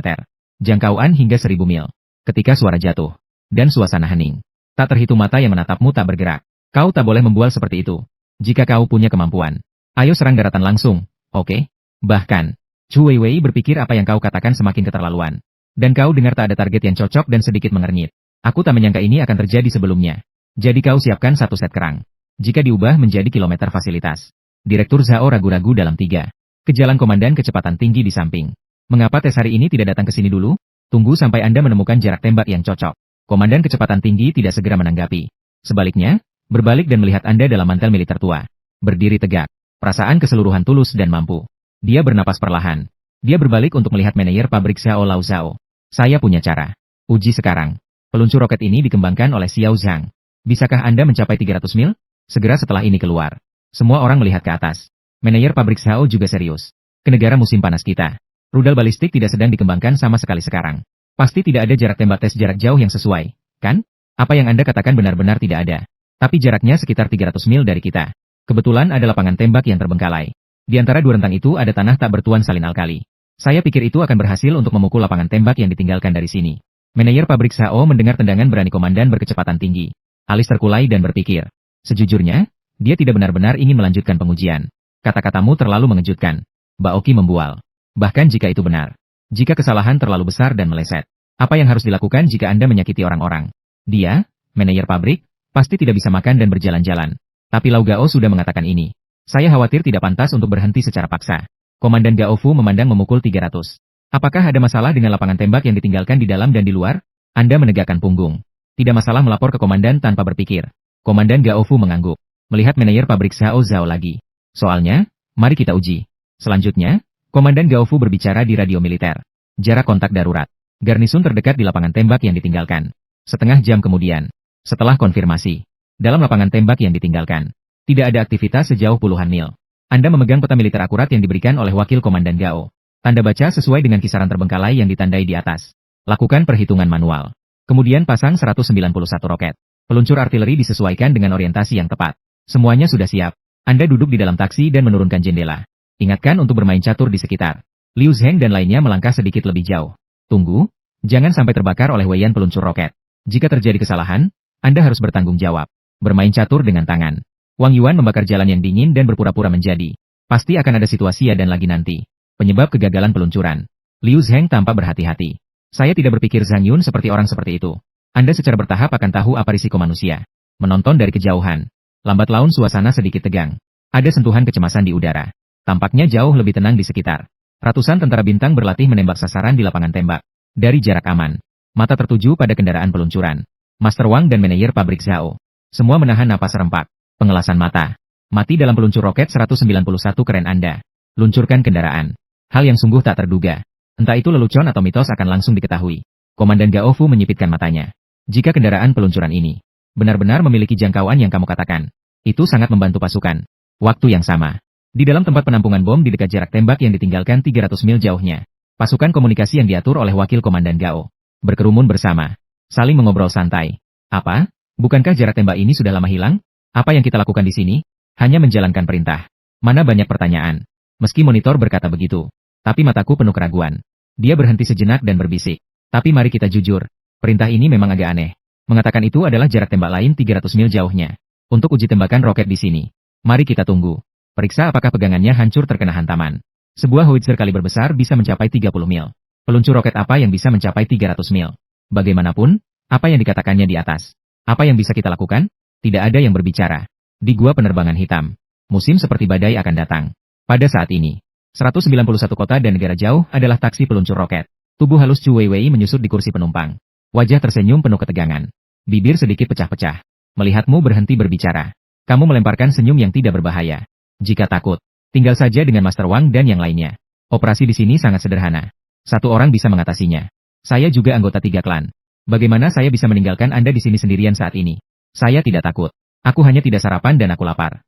Jangkauan hingga 1000 mil. Ketika suara jatuh. Dan suasana hening. Tak terhitung mata yang menatapmu tak bergerak. Kau tak boleh membual seperti itu. Jika kau punya kemampuan. Ayo serang daratan langsung. Oke? Bahkan, Chu Weiwei berpikir apa yang kau katakan semakin keterlaluan. Dan kau dengar tak ada target yang cocok dan sedikit mengernyit. Aku tak menyangka ini akan terjadi sebelumnya. Jadi kau siapkan 1 set kerang. Jika diubah menjadi kilometer fasilitas. Direktur Zhao ragu-ragu dalam 3. Ke jalan komandan kecepatan tinggi di samping. Mengapa tes hari ini tidak datang ke sini dulu? Tunggu sampai Anda menemukan jarak tembak yang cocok. Komandan kecepatan tinggi tidak segera menanggapi. Sebaliknya, berbalik dan melihat Anda dalam mantel militer tua. Berdiri tegak. Perasaan keseluruhan tulus dan mampu. Dia bernapas perlahan. Dia berbalik untuk melihat manajer pabrik Xiao Lao Zhao. Saya punya cara. Uji sekarang. Peluncur roket ini dikembangkan oleh Xiao Zhang. Bisakah Anda mencapai 300 mil? Segera setelah ini keluar. Semua orang melihat ke atas. Manajer pabrik Xiao juga serius. Ke negara musim panas kita. Rudal balistik tidak sedang dikembangkan sama sekali sekarang. Pasti tidak ada jarak tembak tes jarak jauh yang sesuai, kan? Apa yang Anda katakan benar-benar tidak ada. Tapi jaraknya sekitar 300 mil dari kita. Kebetulan ada lapangan tembak yang terbengkalai. Di antara 2 rentang itu ada tanah tak bertuan salin alkali. Saya pikir itu akan berhasil untuk memukul lapangan tembak yang ditinggalkan dari sini. Manajer pabrik Xiao mendengar tendangan berani komandan berkecepatan tinggi. Alis terkulai dan berpikir. Sejujurnya, dia tidak benar-benar ingin melanjutkan pengujian. Kata-katamu terlalu mengejutkan. Baoki membual. Bahkan jika itu benar. Jika kesalahan terlalu besar dan meleset. Apa yang harus dilakukan jika Anda menyakiti orang-orang? Dia, manajer pabrik, pasti tidak bisa makan dan berjalan-jalan. Tapi Lau Gao sudah mengatakan ini. Saya khawatir tidak pantas untuk berhenti secara paksa. Komandan Gao Fu memandang memukul 300. Apakah ada masalah dengan lapangan tembak yang ditinggalkan di dalam dan di luar? Anda menegakkan punggung. Tidak masalah melapor ke komandan tanpa berpikir. Komandan Gao Fu mengangguk. Melihat manajer pabrik Xiao Zhao lagi. Soalnya, mari kita uji. Selanjutnya, Komandan Gao Fu berbicara di radio militer. Jarak kontak darurat. Garnisun terdekat di lapangan tembak yang ditinggalkan. Setengah jam kemudian. Setelah konfirmasi. Dalam lapangan tembak yang ditinggalkan. Tidak ada aktivitas sejauh puluhan mil. Anda memegang peta militer akurat yang diberikan oleh wakil Komandan Gao. Tanda baca sesuai dengan kisaran terbengkalai yang ditandai di atas. Lakukan perhitungan manual. Kemudian pasang 191 roket. Peluncur artileri disesuaikan dengan orientasi yang tepat. Semuanya sudah siap. Anda duduk di dalam taksi dan menurunkan jendela. Ingatkan untuk bermain catur di sekitar. Liu Zheng dan lainnya melangkah sedikit lebih jauh. Tunggu, jangan sampai terbakar oleh Weiyan peluncur roket. Jika terjadi kesalahan, Anda harus bertanggung jawab. Bermain catur dengan tangan. Wang Yuan membakar jalan yang dingin dan berpura-pura menjadi. Pasti akan ada situasi dan lagi nanti. Penyebab kegagalan peluncuran. Liu Zheng tampak berhati-hati. Saya tidak berpikir Zhang Yun seperti orang seperti itu. Anda secara bertahap akan tahu apa risiko manusia. Menonton dari kejauhan. Lambat laun suasana sedikit tegang. Ada sentuhan kecemasan di udara. Tampaknya jauh lebih tenang di sekitar. Ratusan tentara bintang berlatih menembak sasaran di lapangan tembak. Dari jarak aman. Mata tertuju pada kendaraan peluncuran. Master Wang dan manajer pabrik Zhao. Semua menahan napas serempak. Pengelasan mata. Mati dalam peluncur roket 191 keren Anda. Luncurkan kendaraan. Hal yang sungguh tak terduga. Entah itu lelucon atau mitos akan langsung diketahui. Komandan Gao Fu menyipitkan matanya. Jika kendaraan peluncuran ini benar-benar memiliki jangkauan yang kamu katakan, itu sangat membantu pasukan. Waktu yang sama. Di dalam tempat penampungan bom di dekat jarak tembak yang ditinggalkan 300 mil jauhnya, pasukan komunikasi yang diatur oleh wakil komandan Gao berkerumun bersama, saling mengobrol santai. Apa? Bukankah jarak tembak ini sudah lama hilang? Apa yang kita lakukan di sini? Hanya menjalankan perintah. Mana banyak pertanyaan. Meski monitor berkata begitu, tapi mataku penuh keraguan. Dia berhenti sejenak dan berbisik. Tapi mari kita jujur, perintah ini memang agak aneh. Mengatakan itu adalah jarak tembak lain 300 mil jauhnya. Untuk uji tembakan roket di sini. Mari kita tunggu. Periksa apakah pegangannya hancur terkena hantaman. Sebuah howitzer kaliber besar bisa mencapai 30 mil. Peluncur roket apa yang bisa mencapai 300 mil? Bagaimanapun, apa yang dikatakannya di atas? Apa yang bisa kita lakukan? Tidak ada yang berbicara. Di gua penerbangan hitam, musim seperti badai akan datang. Pada saat ini, 191 kota dan negara jauh adalah taksi peluncur roket. Tubuh halus Chu Weiwei menyusut di kursi penumpang. Wajah tersenyum penuh ketegangan. Bibir sedikit pecah-pecah. Melihatmu berhenti berbicara. Kamu melemparkan senyum yang tidak berbahaya. Jika takut, tinggal saja dengan Master Wang dan yang lainnya. Operasi di sini sangat sederhana. Satu orang bisa mengatasinya. Saya juga anggota 3 klan. Bagaimana saya bisa meninggalkan Anda di sini sendirian saat ini? Saya tidak takut. Aku hanya tidak sarapan dan aku lapar.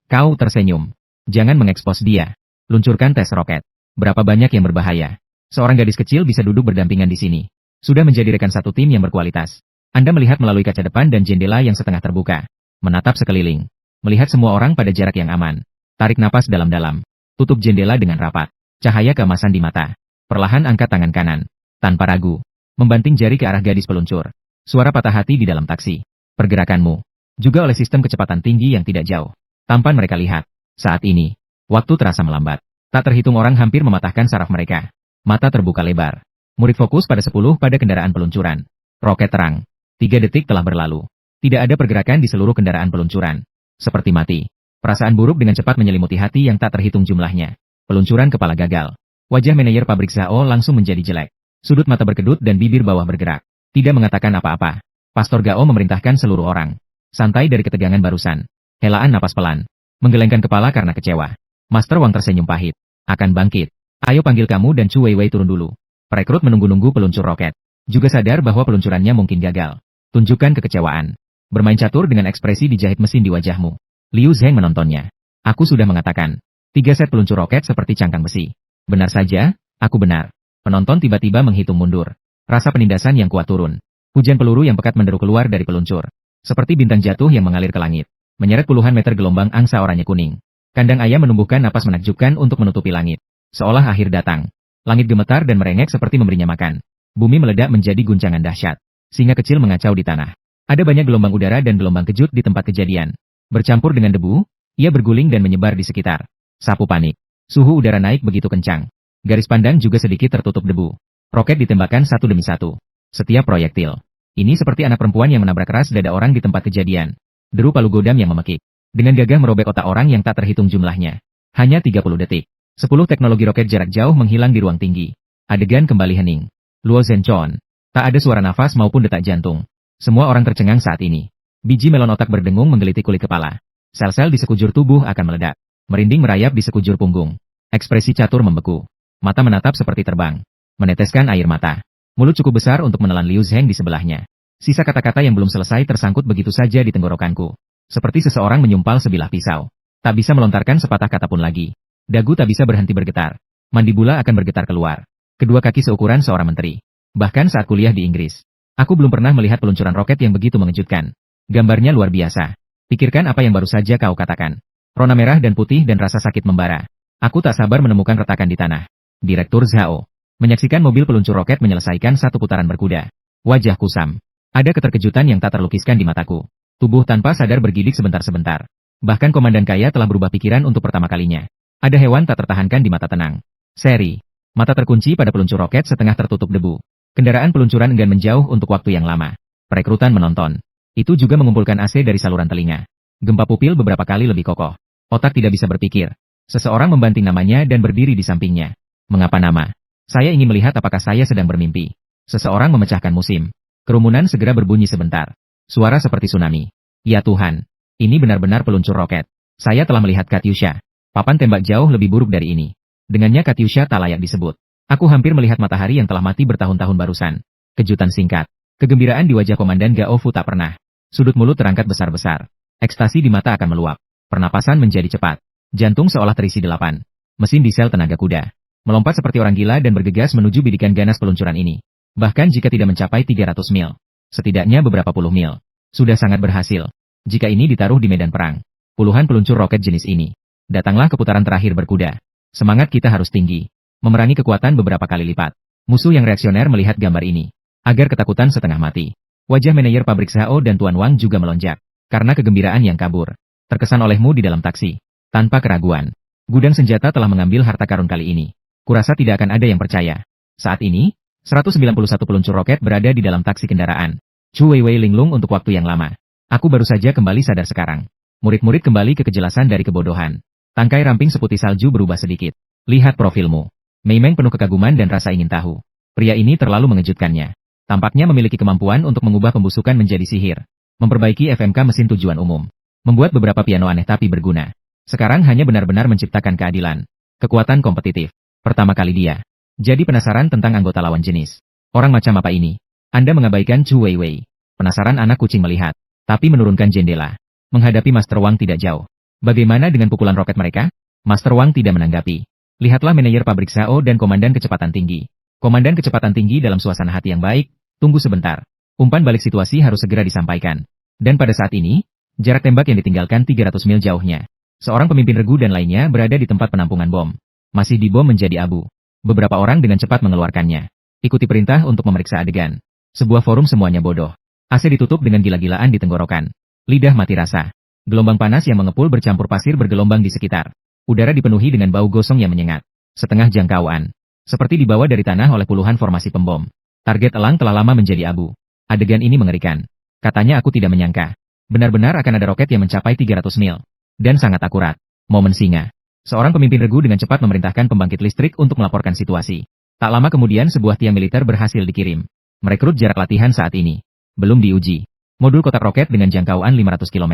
Kau tersenyum. Jangan mengekspos dia. Luncurkan tes roket. Berapa banyak yang berbahaya? Seorang gadis kecil bisa duduk berdampingan di sini. Sudah menjadi rekan satu tim yang berkualitas. Anda melihat melalui kaca depan dan jendela yang setengah terbuka. Menatap sekeliling. Melihat semua orang pada jarak yang aman. Tarik napas dalam-dalam. Tutup jendela dengan rapat. Cahaya keemasan di mata. Perlahan angkat tangan kanan. Tanpa ragu. Membanting jari ke arah gadis peluncur. Suara patah hati di dalam taksi. Pergerakanmu. Juga oleh sistem kecepatan tinggi yang tidak jauh. Tampan mereka lihat. Saat ini. Waktu terasa melambat. Tak terhitung orang hampir mematahkan saraf mereka. Mata terbuka lebar. Murid fokus pada 10 pada kendaraan peluncuran. Roket terang. 3 detik telah berlalu. Tidak ada pergerakan di seluruh kendaraan peluncuran. Seperti mati. Perasaan buruk dengan cepat menyelimuti hati yang tak terhitung jumlahnya. Peluncuran kepala gagal. Wajah manajer pabrik Zhao langsung menjadi jelek. Sudut mata berkedut dan bibir bawah bergerak. Tidak mengatakan apa-apa. Pastor Gao memerintahkan seluruh orang. Santai dari ketegangan barusan. Helaan napas pelan. Menggelengkan kepala karena kecewa. Master Wang tersenyum pahit. Akan bangkit. Ayo panggil kamu dan Chu Weiwei turun dulu. Perekrut menunggu-nunggu peluncur roket. Juga sadar bahwa peluncurannya mungkin gagal. Tunjukkan kekecewaan. Bermain catur dengan ekspresi dijahit mesin di wajahmu. Liu Zheng menontonnya. Aku sudah mengatakan. 3 set peluncur roket seperti cangkang besi. Benar saja, aku benar. Penonton tiba-tiba menghitung mundur. Rasa penindasan yang kuat turun. Hujan peluru yang pekat menderu keluar dari peluncur. Seperti bintang jatuh yang mengalir ke langit. Menyeret puluhan meter gelombang angsa oranye kuning. Kandang ayam menumbuhkan napas menakjubkan untuk menutupi langit. Seolah akhir datang. Langit gemetar dan merengek seperti memberinya makan. Bumi meledak menjadi guncangan dahsyat. Singa kecil mengacau di tanah. Ada banyak gelombang udara dan gelombang kejut di tempat kejadian. Bercampur dengan debu, ia berguling dan menyebar di sekitar. Sapu panik. Suhu udara naik begitu kencang. Garis pandang juga sedikit tertutup debu. Roket ditembakkan satu demi satu. Setiap proyektil. Ini seperti anak perempuan yang menabrak keras dada orang di tempat kejadian. Deru palu godam yang memekik. Dengan gagah merobek otak orang yang tak terhitung jumlahnya. Hanya 30 detik. 10 teknologi roket jarak jauh menghilang di ruang tinggi. Adegan kembali hening. Luo Zhenchon. Tak ada suara nafas maupun detak jantung. Semua orang tercengang saat ini. Biji melon otak berdengung menggelitik kulit kepala. Sel-sel di sekujur tubuh akan meledak. Merinding merayap di sekujur punggung. Ekspresi catur membeku. Mata menatap seperti terbang. Meneteskan air mata. Mulut cukup besar untuk menelan Liu Zheng di sebelahnya. Sisa kata-kata yang belum selesai tersangkut begitu saja di tenggorokanku. Seperti seseorang menyumpal sebilah pisau. Tak bisa melontarkan sepatah kata pun lagi. Dagu tak bisa berhenti bergetar. Mandibula akan bergetar keluar. Kedua kaki seukuran seorang menteri. Bahkan saat kuliah di Inggris. Aku belum pernah melihat peluncuran roket yang begitu mengejutkan. Gambarnya luar biasa. Pikirkan apa yang baru saja kau katakan. Rona merah dan putih dan rasa sakit membara. Aku tak sabar menemukan retakan di tanah. Direktur Zhao. Menyaksikan mobil peluncur roket menyelesaikan satu putaran berkuda. Wajah kusam. Ada keterkejutan yang tak terlukiskan di mataku. Tubuh tanpa sadar bergidik sebentar-sebentar. Bahkan Komandan Kaya telah berubah pikiran untuk pertama kalinya. Ada hewan tak tertahankan di mata tenang. Seri. Mata terkunci pada peluncur roket setengah tertutup debu. Kendaraan peluncuran enggan menjauh untuk waktu yang lama. Perekrutan menonton. Itu juga mengumpulkan AC dari saluran telinga. Gempa pupil beberapa kali lebih kokoh. Otak tidak bisa berpikir. Seseorang membanting namanya dan berdiri di sampingnya. Mengapa nama? Saya ingin melihat apakah saya sedang bermimpi. Seseorang memecahkan musim. Kerumunan segera berbunyi sebentar. Suara seperti tsunami. Ya Tuhan, ini benar-benar peluncur roket. Saya telah melihat Katyusha. Papan tembak jauh lebih buruk dari ini. Dengannya Katyusha tak layak disebut. Aku hampir melihat matahari yang telah mati bertahun-tahun barusan. Kejutan singkat. Kegembiraan di wajah Komandan Gao Fu tak pernah. Sudut mulut terangkat besar-besar. Ekstasi di mata akan meluap. Pernapasan menjadi cepat. Jantung seolah terisi 8. Mesin diesel tenaga kuda. Melompat seperti orang gila dan bergegas menuju bidikan ganas peluncuran ini. Bahkan jika tidak mencapai 300 mil. Setidaknya beberapa puluh mil. Sudah sangat berhasil. Jika ini ditaruh di medan perang. Puluhan peluncur roket jenis ini. Datanglah ke putaran terakhir berkuda. Semangat kita harus tinggi. Memerangi kekuatan beberapa kali lipat. Musuh yang reaksioner melihat gambar ini. Agar ketakutan setengah mati. Wajah manajer pabrik Zhao dan Tuan Wang juga melonjak. Karena kegembiraan yang kabur. Terkesan olehmu di dalam taksi. Tanpa keraguan. Gudang senjata telah mengambil harta karun kali ini. Kurasa tidak akan ada yang percaya. Saat ini, 191 peluncur roket berada di dalam taksi kendaraan. Chu Weiwei linglung untuk waktu yang lama. Aku baru saja kembali sadar sekarang. Murid-murid kembali ke kejelasan dari kebodohan. Tangkai ramping seputih salju berubah sedikit. Lihat profilmu. Mei Meng penuh kekaguman dan rasa ingin tahu. Pria ini terlalu mengejutkannya. Tampaknya memiliki kemampuan untuk mengubah pembusukan menjadi sihir. Memperbaiki FMK mesin tujuan umum. Membuat beberapa piano aneh tapi berguna. Sekarang hanya benar-benar menciptakan keadilan. Kekuatan kompetitif. Pertama kali dia. Jadi penasaran tentang anggota lawan jenis. Orang macam apa ini? Anda mengabaikan Chu Weiwei. Penasaran anak kucing melihat. Tapi menurunkan jendela. Menghadapi Master Wang tidak jauh. Bagaimana dengan pukulan roket mereka? Master Wang tidak menanggapi. Lihatlah manajer pabrik Zhao dan komandan kecepatan tinggi. Komandan kecepatan tinggi dalam suasana hati yang baik. Tunggu sebentar. Umpan balik situasi harus segera disampaikan. Dan pada saat ini, jarak tembak yang ditinggalkan 300 mil jauhnya. Seorang pemimpin regu dan lainnya berada di tempat penampungan bom. Masih dibom menjadi abu. Beberapa orang dengan cepat mengeluarkannya. Ikuti perintah untuk memeriksa adegan. Sebuah forum semuanya bodoh. AC ditutup dengan gila-gilaan di tenggorokan. Lidah mati rasa. Gelombang panas yang mengepul bercampur pasir bergelombang di sekitar. Udara dipenuhi dengan bau gosong yang menyengat. Setengah jangkauan. Seperti dibawa dari tanah oleh puluhan formasi pembom. Target elang telah lama menjadi abu. Adegan ini mengerikan. Katanya aku tidak menyangka. Benar-benar akan ada roket yang mencapai 300 mil. Dan sangat akurat. Momen singa. Seorang pemimpin regu dengan cepat memerintahkan pembangkit listrik untuk melaporkan situasi. Tak lama kemudian sebuah tiang militer berhasil dikirim. Merekrut jarak latihan saat ini. Belum diuji. Modul kotak roket dengan jangkauan 500 km.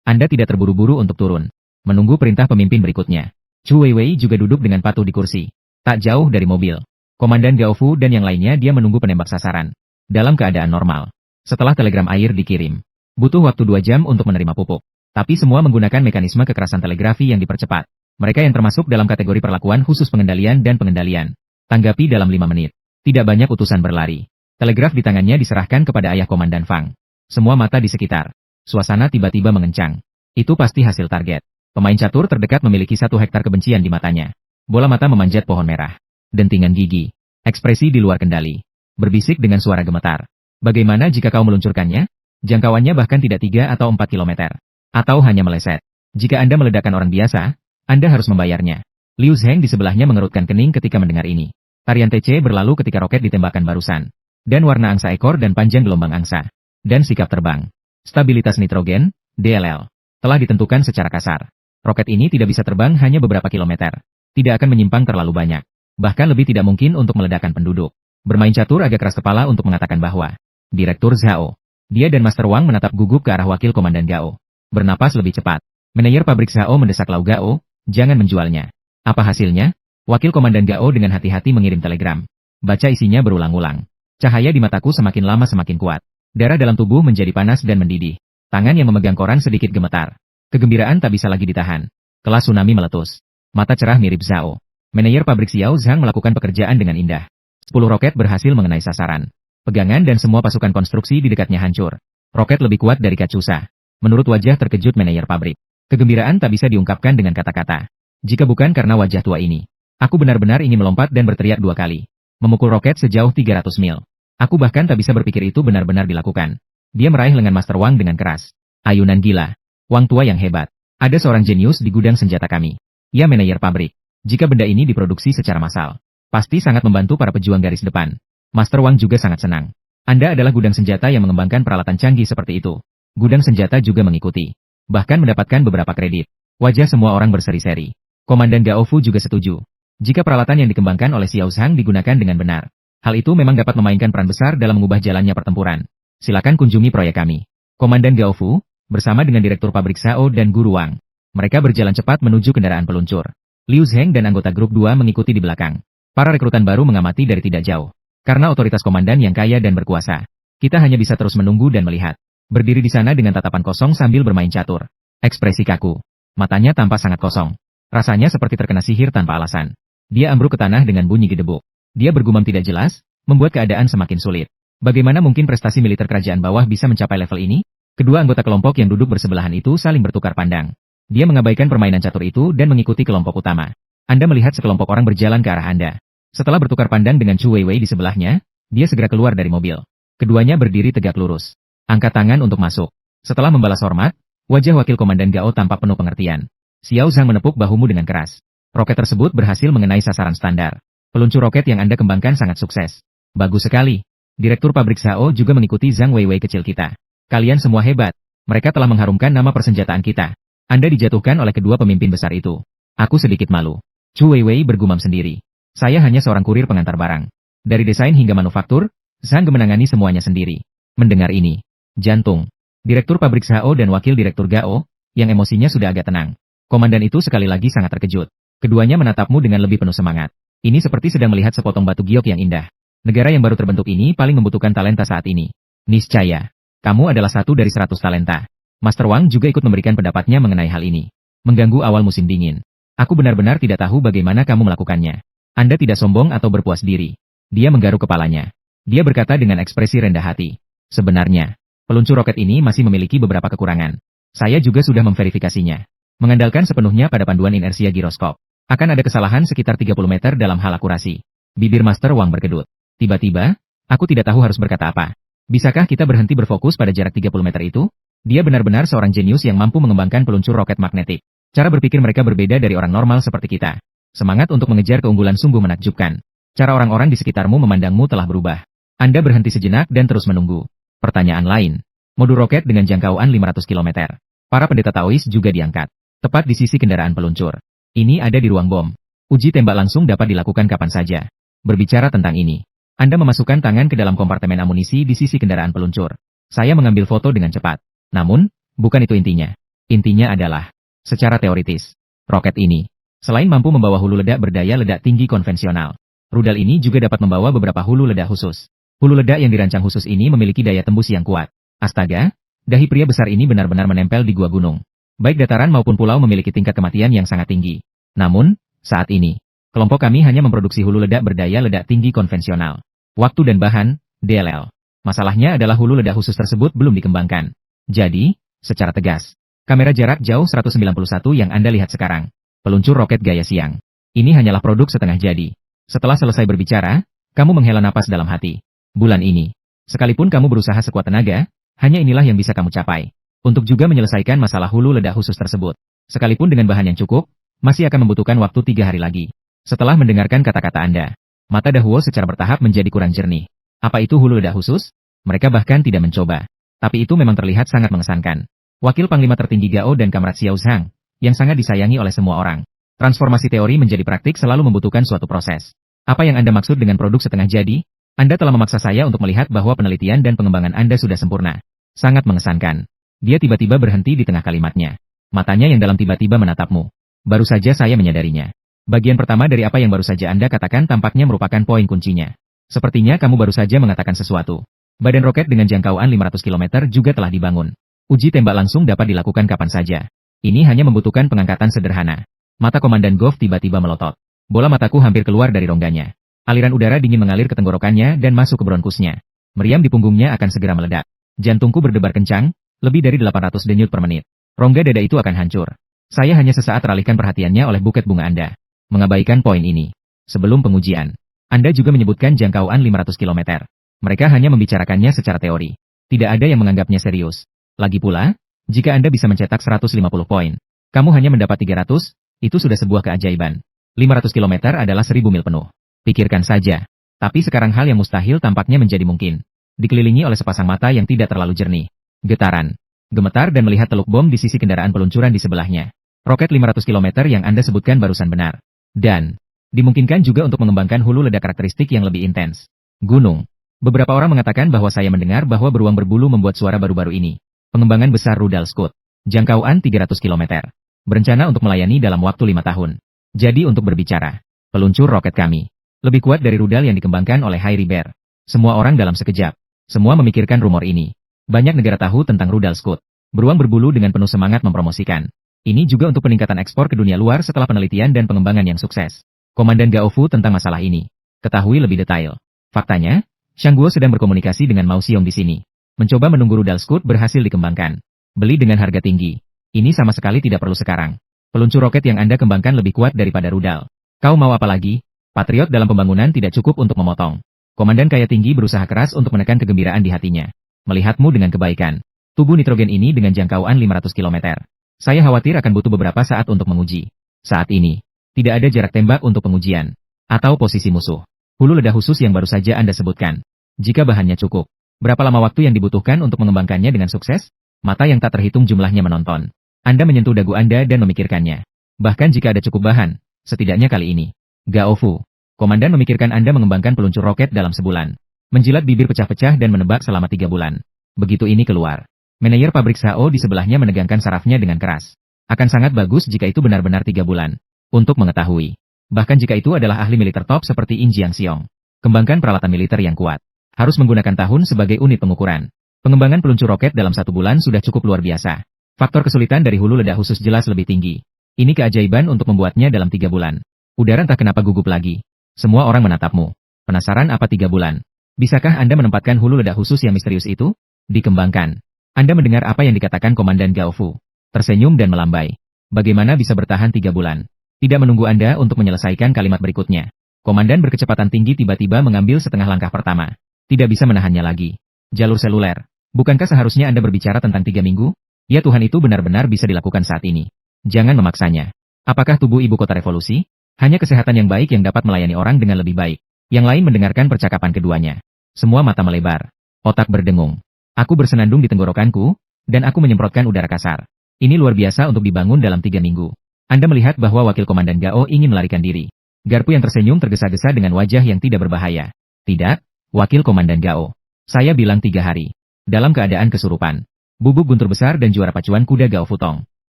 Anda tidak terburu-buru untuk turun. Menunggu perintah pemimpin berikutnya. Chu Weiwei juga duduk dengan patuh di kursi. Tak jauh dari mobil. Komandan Gao Fu dan yang lainnya dia menunggu penembak sasaran. Dalam keadaan normal. Setelah telegram air dikirim. Butuh waktu 2 jam untuk menerima pupuk. Tapi semua menggunakan mekanisme kekerasan telegrafi yang dipercepat. Mereka yang termasuk dalam kategori perlakuan khusus pengendalian dan pengendalian. Tanggapi dalam 5 menit. Tidak banyak utusan berlari. Telegraf di tangannya diserahkan kepada ayah Komandan Fang. Semua mata di sekitar. Suasana tiba-tiba mengencang. Itu pasti hasil target. Pemain catur terdekat memiliki 1 hektar kebencian di matanya. Bola mata memanjat pohon merah. Dentingan gigi. Ekspresi di luar kendali. Berbisik dengan suara gemetar. Bagaimana jika kau meluncurkannya? Jangkauannya bahkan tidak 3 atau 4 kilometer. Atau hanya meleset. Jika Anda meledakkan orang biasa, Anda harus membayarnya. Liu Zheng di sebelahnya mengerutkan kening ketika mendengar ini. Tarian TC berlalu ketika roket ditembakkan barusan. Dan warna angsa ekor dan panjang gelombang angsa. Dan sikap terbang. Stabilitas nitrogen, DLL. Telah ditentukan secara kasar. Roket ini tidak bisa terbang hanya beberapa kilometer. Tidak akan menyimpang terlalu banyak. Bahkan lebih tidak mungkin untuk meledakkan penduduk. Bermain catur agak keras kepala untuk mengatakan bahwa Direktur Zhao. Dia dan Master Wang menatap gugup ke arah wakil Komandan Gao. Bernapas lebih cepat. Manajer pabrik Zhao mendesak Lau Gao, jangan menjualnya. Apa hasilnya? Wakil Komandan Gao dengan hati-hati mengirim telegram. Baca isinya berulang-ulang. Cahaya di mataku semakin lama semakin kuat. Darah dalam tubuh menjadi panas dan mendidih. Tangan yang memegang koran sedikit gemetar. Kegembiraan tak bisa lagi ditahan. Kelas tsunami meletus. Mata cerah mirip Zhao. Manajer pabrik Xiao Zhang melakukan pekerjaan dengan indah. 10 roket berhasil mengenai sasaran. Pegangan dan semua pasukan konstruksi di dekatnya hancur. Roket lebih kuat dari Kacusa. Menurut wajah terkejut manajer pabrik. Kegembiraan tak bisa diungkapkan dengan kata-kata. Jika bukan karena wajah tua ini. Aku benar-benar ingin melompat dan berteriak 2 kali. Memukul roket sejauh 300 mil. Aku bahkan tak bisa berpikir itu benar-benar dilakukan. Dia meraih lengan Master Wang dengan keras. Ayunan gila. Wang tua yang hebat. Ada seorang jenius di gudang senjata kami. Ya manajer pabrik. Jika benda ini diproduksi secara massal, pasti sangat membantu para pejuang garis depan. Master Wang juga sangat senang. Anda adalah gudang senjata yang mengembangkan peralatan canggih seperti itu. Gudang senjata juga mengikuti. Bahkan mendapatkan beberapa kredit. Wajah semua orang berseri-seri. Komandan Gao Fu juga setuju. Jika peralatan yang dikembangkan oleh Xiao Zhang digunakan dengan benar, hal itu memang dapat memainkan peran besar dalam mengubah jalannya pertempuran. Silakan kunjungi proyek kami. Komandan Gao Fu, bersama dengan Direktur Pabrik Sao dan Guru Wang. Mereka berjalan cepat menuju kendaraan peluncur. Liu Zheng dan anggota grup 2 mengikuti di belakang. Para rekrutan baru mengamati dari tidak jauh. Karena otoritas komandan yang kaya dan berkuasa, kita hanya bisa terus menunggu dan melihat. Berdiri di sana dengan tatapan kosong sambil bermain catur. Ekspresi kaku. Matanya tampak sangat kosong. Rasanya seperti terkena sihir tanpa alasan. Dia ambruk ke tanah dengan bunyi gedebuk. Dia bergumam tidak jelas, membuat keadaan semakin sulit. Bagaimana mungkin prestasi militer kerajaan bawah bisa mencapai level ini? Kedua anggota kelompok yang duduk bersebelahan itu saling bertukar pandang. Dia mengabaikan permainan catur itu dan mengikuti kelompok utama. Anda melihat sekelompok orang berjalan ke arah Anda. Setelah bertukar pandang dengan Chu Weiwei di sebelahnya, dia segera keluar dari mobil. Keduanya berdiri tegak lurus. Angkat tangan untuk masuk. Setelah membalas hormat, wajah wakil komandan Gao tampak penuh pengertian. Xiao Zhang menepuk bahumu dengan keras. Roket tersebut berhasil mengenai sasaran standar. Peluncur roket yang Anda kembangkan sangat sukses. Bagus sekali. Direktur Pabrik Sao juga mengikuti Zhang Weiwei kecil kita. Kalian semua hebat. Mereka telah mengharumkan nama persenjataan kita. Anda dijatuhkan oleh kedua pemimpin besar itu. Aku sedikit malu. Chu Weiwei bergumam sendiri. Saya hanya seorang kurir pengantar barang. Dari desain hingga manufaktur, Zhang menangani semuanya sendiri. Mendengar ini, jantung Direktur Pabrik Sao dan Wakil Direktur Gao, yang emosinya sudah agak tenang. Komandan itu sekali lagi sangat terkejut. Keduanya menatapmu dengan lebih penuh semangat. Ini seperti sedang melihat sepotong batu giok yang indah. Negara yang baru terbentuk ini paling membutuhkan talenta saat ini. Niscaya, kamu adalah satu dari 100 talenta. Master Wang juga ikut memberikan pendapatnya mengenai hal ini. Mengganggu awal musim dingin. Aku benar-benar tidak tahu bagaimana kamu melakukannya. Anda tidak sombong atau berpuas diri. Dia menggaruk kepalanya. Dia berkata dengan ekspresi rendah hati. Sebenarnya, peluncur roket ini masih memiliki beberapa kekurangan. Saya juga sudah memverifikasinya. Mengandalkan sepenuhnya pada panduan inersia giroskop. Akan ada kesalahan sekitar 30 meter dalam hal akurasi. Bibir Master Wang berkedut. Tiba-tiba, aku tidak tahu harus berkata apa. Bisakah kita berhenti berfokus pada jarak 30 meter itu? Dia benar-benar seorang jenius yang mampu mengembangkan peluncur roket magnetik. Cara berpikir mereka berbeda dari orang normal seperti kita. Semangat untuk mengejar keunggulan sungguh menakjubkan. Cara orang-orang di sekitarmu memandangmu telah berubah. Anda berhenti sejenak dan terus menunggu. Pertanyaan lain. Modul roket dengan jangkauan 500 km. Para pendeta Taois juga diangkat. Tepat di sisi kendaraan peluncur. Ini ada di ruang bom. Uji tembak langsung dapat dilakukan kapan saja. Berbicara tentang ini, Anda memasukkan tangan ke dalam kompartemen amunisi di sisi kendaraan peluncur. Saya mengambil foto dengan cepat. Namun, bukan itu intinya. Intinya adalah, secara teoritis, roket ini, selain mampu membawa hulu ledak berdaya ledak tinggi konvensional, rudal ini juga dapat membawa beberapa hulu ledak khusus. Hulu ledak yang dirancang khusus ini memiliki daya tembus yang kuat. Astaga, dahi pria besar ini benar-benar menempel di gua gunung. Baik dataran maupun pulau memiliki tingkat kematian yang sangat tinggi. Namun, saat ini, kelompok kami hanya memproduksi hulu ledak berdaya ledak tinggi konvensional. Waktu dan bahan, DLL. Masalahnya adalah hulu ledak khusus tersebut belum dikembangkan. Jadi, secara tegas, kamera jarak jauh 191 yang Anda lihat sekarang, peluncur roket gaya siang. Ini hanyalah produk setengah jadi. Setelah selesai berbicara, kamu menghela napas dalam hati. Bulan ini, sekalipun kamu berusaha sekuat tenaga, hanya inilah yang bisa kamu capai. Untuk juga menyelesaikan masalah hulu ledak khusus tersebut. Sekalipun dengan bahan yang cukup, masih akan membutuhkan waktu 3 hari lagi. Setelah mendengarkan kata-kata Anda, mata Dahuo secara bertahap menjadi kurang jernih. Apa itu hulu ledak khusus? Mereka bahkan tidak mencoba. Tapi itu memang terlihat sangat mengesankan. Wakil Panglima tertinggi Gao dan Kamrat Xiao Zhang, yang sangat disayangi oleh semua orang. Transformasi teori menjadi praktik selalu membutuhkan suatu proses. Apa yang Anda maksud dengan produk setengah jadi? Anda telah memaksa saya untuk melihat bahwa penelitian dan pengembangan Anda sudah sempurna. Sangat mengesankan. Dia tiba-tiba berhenti di tengah kalimatnya. Matanya yang dalam tiba-tiba menatapmu. Baru saja saya menyadarinya. Bagian pertama dari apa yang baru saja Anda katakan tampaknya merupakan poin kuncinya. Sepertinya kamu baru saja mengatakan sesuatu. Badan roket dengan jangkauan 500 km juga telah dibangun. Uji tembak langsung dapat dilakukan kapan saja. Ini hanya membutuhkan pengangkatan sederhana. Mata Komandan Goff tiba-tiba melotot. Bola mataku hampir keluar dari rongganya. Aliran udara dingin mengalir ke tenggorokannya dan masuk ke bronkusnya. Meriam di punggungnya akan segera meledak. Jantungku berdebar kencang, lebih dari 800 denyut per menit. Rongga dada itu akan hancur. Saya hanya sesaat teralihkan perhatiannya oleh buket bunga Anda. Mengabaikan poin ini. Sebelum pengujian, Anda juga menyebutkan jangkauan 500 km. Mereka hanya membicarakannya secara teori. Tidak ada yang menganggapnya serius. Lagi pula, jika Anda bisa mencetak 150 poin, kamu hanya mendapat 300, itu sudah sebuah keajaiban. 500 km adalah 1000 mil penuh. Pikirkan saja. Tapi sekarang hal yang mustahil tampaknya menjadi mungkin. Dikelilingi oleh sepasang mata yang tidak terlalu jernih. Getaran. Gemetar dan melihat teluk bom di sisi kendaraan peluncuran di sebelahnya. Roket 500 km yang Anda sebutkan barusan benar. Dan, dimungkinkan juga untuk mengembangkan hulu ledak karakteristik yang lebih intens. Gunung. Beberapa orang mengatakan bahwa saya mendengar bahwa beruang berbulu membuat suara baru-baru ini. Pengembangan besar rudal Scud. Jangkauan 300 km. Berencana untuk melayani dalam waktu 5 tahun. Jadi untuk berbicara, peluncur roket kami lebih kuat dari rudal yang dikembangkan oleh Harry Bear. Semua orang dalam sekejap. Semua memikirkan rumor ini. Banyak negara tahu tentang rudal Scud. Beruang berbulu dengan penuh semangat mempromosikan. Ini juga untuk peningkatan ekspor ke dunia luar setelah penelitian dan pengembangan yang sukses. Komandan Gao Fu tentang masalah ini. Ketahui lebih detail. Faktanya, Shang Guo sedang berkomunikasi dengan Mao Xiong di sini. Mencoba menunggu rudal Scud berhasil dikembangkan. Beli dengan harga tinggi. Ini sama sekali tidak perlu sekarang. Peluncur roket yang Anda kembangkan lebih kuat daripada rudal. Kau mau apa lagi? Patriot dalam pembangunan tidak cukup untuk memotong. Komandan kaya tinggi berusaha keras untuk menekan kegembiraan di hatinya. Melihatmu dengan kebaikan. Tubuh nitrogen ini dengan jangkauan 500 km. Saya khawatir akan butuh beberapa saat untuk menguji. Saat ini, tidak ada jarak tembak untuk pengujian. Atau posisi musuh. Hulu ledak khusus yang baru saja Anda sebutkan. Jika bahannya cukup, berapa lama waktu yang dibutuhkan untuk mengembangkannya dengan sukses? Mata yang tak terhitung jumlahnya menonton. Anda menyentuh dagu Anda dan memikirkannya. Bahkan jika ada cukup bahan, setidaknya kali ini. Gao Fu, komandan memikirkan Anda mengembangkan peluncur roket dalam sebulan. Menjilat bibir pecah-pecah dan menebak selama 3 bulan. Begitu ini keluar. Manajer pabrik Sao di sebelahnya menegangkan sarafnya dengan keras. Akan sangat bagus jika itu benar-benar 3 bulan. Untuk mengetahui. Bahkan jika itu adalah ahli militer top seperti In Jiangxiong. Kembangkan peralatan militer yang kuat. Harus menggunakan tahun sebagai unit pengukuran. Pengembangan peluncur roket dalam 1 bulan sudah cukup luar biasa. Faktor kesulitan dari hulu ledak khusus jelas lebih tinggi. Ini keajaiban untuk membuatnya dalam 3 bulan. Udara entah kenapa gugup lagi. Semua orang menatapmu. Penasaran apa 3 bulan? Bisakah Anda menempatkan hulu ledak khusus yang misterius itu? Dikembangkan. Anda mendengar apa yang dikatakan Komandan Gao Fu. Tersenyum dan melambai. Bagaimana bisa bertahan 3 bulan? Tidak menunggu Anda untuk menyelesaikan kalimat berikutnya. Komandan berkecepatan tinggi tiba-tiba mengambil setengah langkah pertama. Tidak bisa menahannya lagi. Jalur seluler. Bukankah seharusnya Anda berbicara tentang 3 minggu? Ya Tuhan, itu benar-benar bisa dilakukan saat ini. Jangan memaksanya. Apakah tubuh ibu kota revolusi? Hanya kesehatan yang baik yang dapat melayani orang dengan lebih baik. Yang lain mendengarkan percakapan keduanya. Semua mata melebar. Otak berdengung. Aku bersenandung di tenggorokanku, dan aku menyemprotkan udara kasar. Ini luar biasa untuk dibangun dalam 3 minggu. Anda melihat bahwa wakil komandan Gao ingin melarikan diri. Garpu yang tersenyum tergesa-gesa dengan wajah yang tidak berbahaya. Tidak, wakil komandan Gao. Saya bilang 3 hari. Dalam keadaan kesurupan. Bubuk guntur besar dan juara pacuan kuda Gao Futong.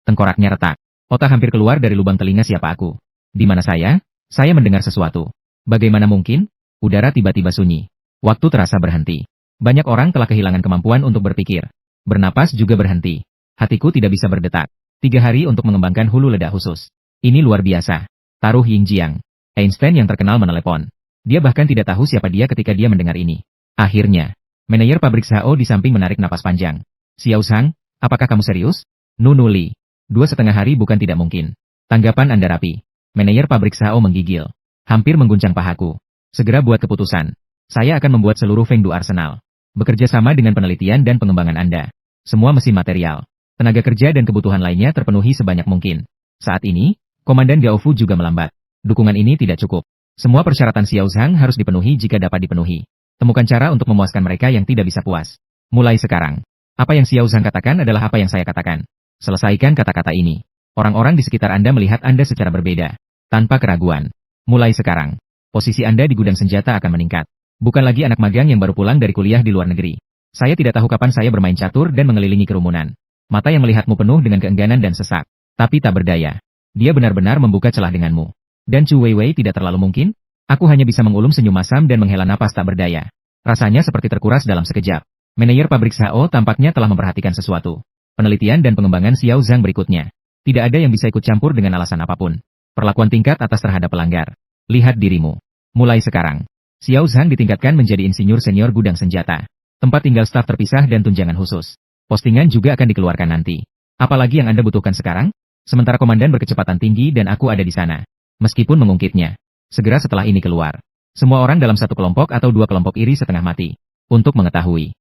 Tengkoraknya retak. Otak hampir keluar dari lubang telinga. Siapa aku? Di mana saya? Saya mendengar sesuatu. Bagaimana mungkin? Udara tiba-tiba sunyi. Waktu terasa berhenti. Banyak orang telah kehilangan kemampuan untuk berpikir. Bernapas juga berhenti. Hatiku tidak bisa berdetak. 3 hari untuk mengembangkan hulu ledak khusus. Ini luar biasa. Taruh Yingjiang. Einstein yang terkenal menelepon. Dia bahkan tidak tahu siapa dia ketika dia mendengar ini. Akhirnya, manajer pabrik Sao di samping menarik napas panjang. Xiao Zhang, apakah kamu serius? Nunu Li. 2,5 hari bukan tidak mungkin. Tanggapan Anda rapi. Manajer pabrik Sao menggigil. Hampir mengguncang pahaku. Segera buat keputusan. Saya akan membuat seluruh Fengdu Arsenal. Bekerja sama dengan penelitian dan pengembangan Anda. Semua mesin material, tenaga kerja dan kebutuhan lainnya terpenuhi sebanyak mungkin. Saat ini, Komandan Gao Fu juga melambat. Dukungan ini tidak cukup. Semua persyaratan Xiao Zhang harus dipenuhi jika dapat dipenuhi. Temukan cara untuk memuaskan mereka yang tidak bisa puas. Mulai sekarang. Apa yang Xiao Zhang katakan adalah apa yang saya katakan. Selesaikan kata-kata ini. Orang-orang di sekitar Anda melihat Anda secara berbeda. Tanpa keraguan. Mulai sekarang. Posisi Anda di gudang senjata akan meningkat. Bukan lagi anak magang yang baru pulang dari kuliah di luar negeri. Saya tidak tahu kapan saya bermain catur dan mengelilingi kerumunan. Mata yang melihatmu penuh dengan keengganan dan sesak. Tapi tak berdaya. Dia benar-benar membuka celah denganmu. Dan Chu Weiwei tidak terlalu mungkin? Aku hanya bisa mengulum senyum masam dan menghela napas tak berdaya. Rasanya seperti terkuras dalam sekejap. Manajer pabrik Sao tampaknya telah memperhatikan sesuatu. Penelitian dan pengembangan Xiao Zhang berikutnya. Tidak ada yang bisa ikut campur dengan alasan apapun. Perlakuan tingkat atas terhadap pelanggar. Lihat dirimu. Mulai sekarang. Xiao Zhang ditingkatkan menjadi insinyur senior gudang senjata. Tempat tinggal staf terpisah dan tunjangan khusus. Postingan juga akan dikeluarkan nanti. Apalagi yang Anda butuhkan sekarang? Sementara komandan berkecepatan tinggi dan aku ada di sana. Meskipun mengungkitnya. Segera setelah ini keluar. Semua orang dalam satu kelompok atau 2 kelompok iri setengah mati. Untuk mengetahui.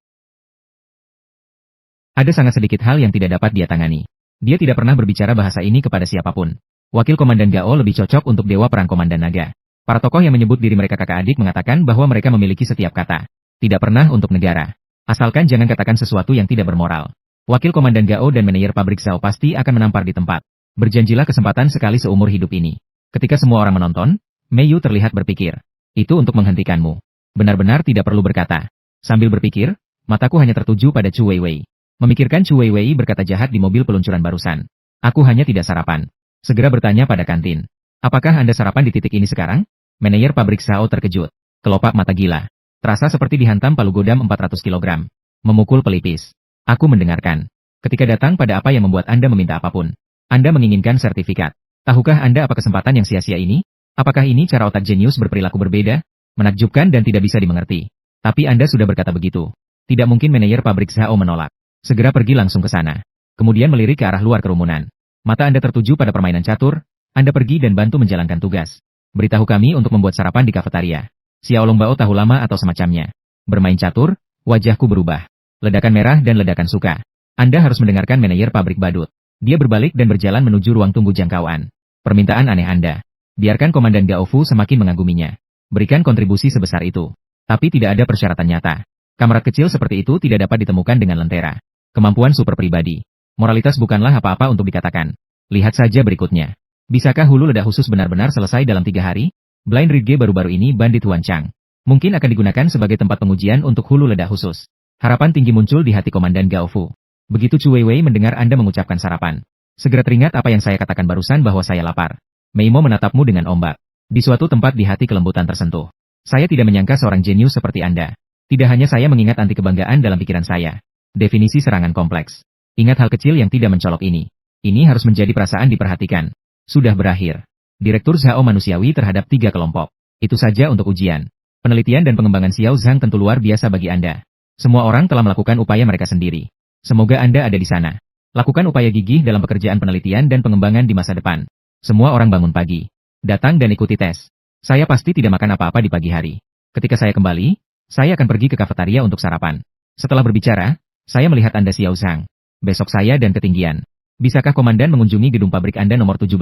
Ada sangat sedikit hal yang tidak dapat dia tangani. Dia tidak pernah berbicara bahasa ini kepada siapapun. Wakil Komandan Gao lebih cocok untuk Dewa Perang Komandan Naga. Para tokoh yang menyebut diri mereka kakak adik mengatakan bahwa mereka memiliki setiap kata. Tidak pernah untuk negara. Asalkan jangan katakan sesuatu yang tidak bermoral. Wakil Komandan Gao dan manajer pabrik Zhao pasti akan menampar di tempat. Berjanjilah kesempatan sekali seumur hidup ini. Ketika semua orang menonton, Mei Yu terlihat berpikir. Itu untuk menghentikanmu. Benar-benar tidak perlu berkata. Sambil berpikir, mataku hanya tertuju pada Chu Weiwei. Memikirkan Chu Weiwei berkata jahat di mobil peluncuran barusan. Aku hanya tidak sarapan. Segera bertanya pada kantin. Apakah Anda sarapan di titik ini sekarang? Manajer pabrik Zhao terkejut. Kelopak mata gila. Terasa seperti dihantam palu godam 400 kg. Memukul pelipis. Aku mendengarkan. Ketika datang pada apa yang membuat Anda meminta apapun. Anda menginginkan sertifikat. Tahukah Anda apa kesempatan yang sia-sia ini? Apakah ini cara otak jenius berperilaku berbeda? Menakjubkan dan tidak bisa dimengerti. Tapi Anda sudah berkata begitu. Tidak mungkin manajer pabrik Zhao menolak. Segera pergi langsung ke sana. Kemudian melirik ke arah luar kerumunan. Mata Anda tertuju pada permainan catur. Anda pergi dan bantu menjalankan tugas. Beritahu kami untuk membuat sarapan di kafetaria. Xiaolongbao tahu lama atau semacamnya. Bermain catur, wajahku berubah. Ledakan merah dan ledakan suka. Anda harus mendengarkan manajer pabrik badut. Dia berbalik dan berjalan menuju ruang tunggu jangkauan. Permintaan aneh Anda. Biarkan Komandan Gaofu semakin mengaguminya. Berikan kontribusi sebesar itu. Tapi tidak ada persyaratan nyata. Kamera kecil seperti itu tidak dapat ditemukan dengan lentera. Kemampuan super pribadi. Moralitas bukanlah apa-apa untuk dikatakan. Lihat saja berikutnya. Bisakah hulu ledak khusus benar-benar selesai dalam 3 hari? Blind Ridge baru-baru ini Bandit Huan Chang. Mungkin akan digunakan sebagai tempat pengujian untuk hulu ledak khusus. Harapan tinggi muncul di hati Komandan Gaofu. Begitu Chu Weiwei mendengar Anda mengucapkan sarapan. Segera teringat apa yang saya katakan barusan bahwa saya lapar. Meimo menatapmu dengan ombak. Di suatu tempat di hati kelembutan tersentuh. Saya tidak menyangka seorang jenius seperti Anda. Tidak hanya saya mengingat anti kebanggaan dalam pikiran saya. Definisi serangan kompleks. Ingat hal kecil yang tidak mencolok ini. Ini harus menjadi perasaan diperhatikan. Sudah berakhir. Direktur Zhao manusiawi terhadap 3 kelompok. Itu saja untuk ujian. Penelitian dan pengembangan Xiao Zhang tentu luar biasa bagi Anda. Semua orang telah melakukan upaya mereka sendiri. Semoga Anda ada di sana. Lakukan upaya gigih dalam pekerjaan penelitian dan pengembangan di masa depan. Semua orang bangun pagi. Datang dan ikuti tes. Saya pasti tidak makan apa-apa di pagi hari. Ketika saya kembali, saya akan pergi ke kafetaria untuk sarapan. Setelah berbicara, saya melihat Anda Xiao Zhang. Besok saya dan ketinggian. Bisakah Komandan mengunjungi gedung pabrik Anda nomor 17?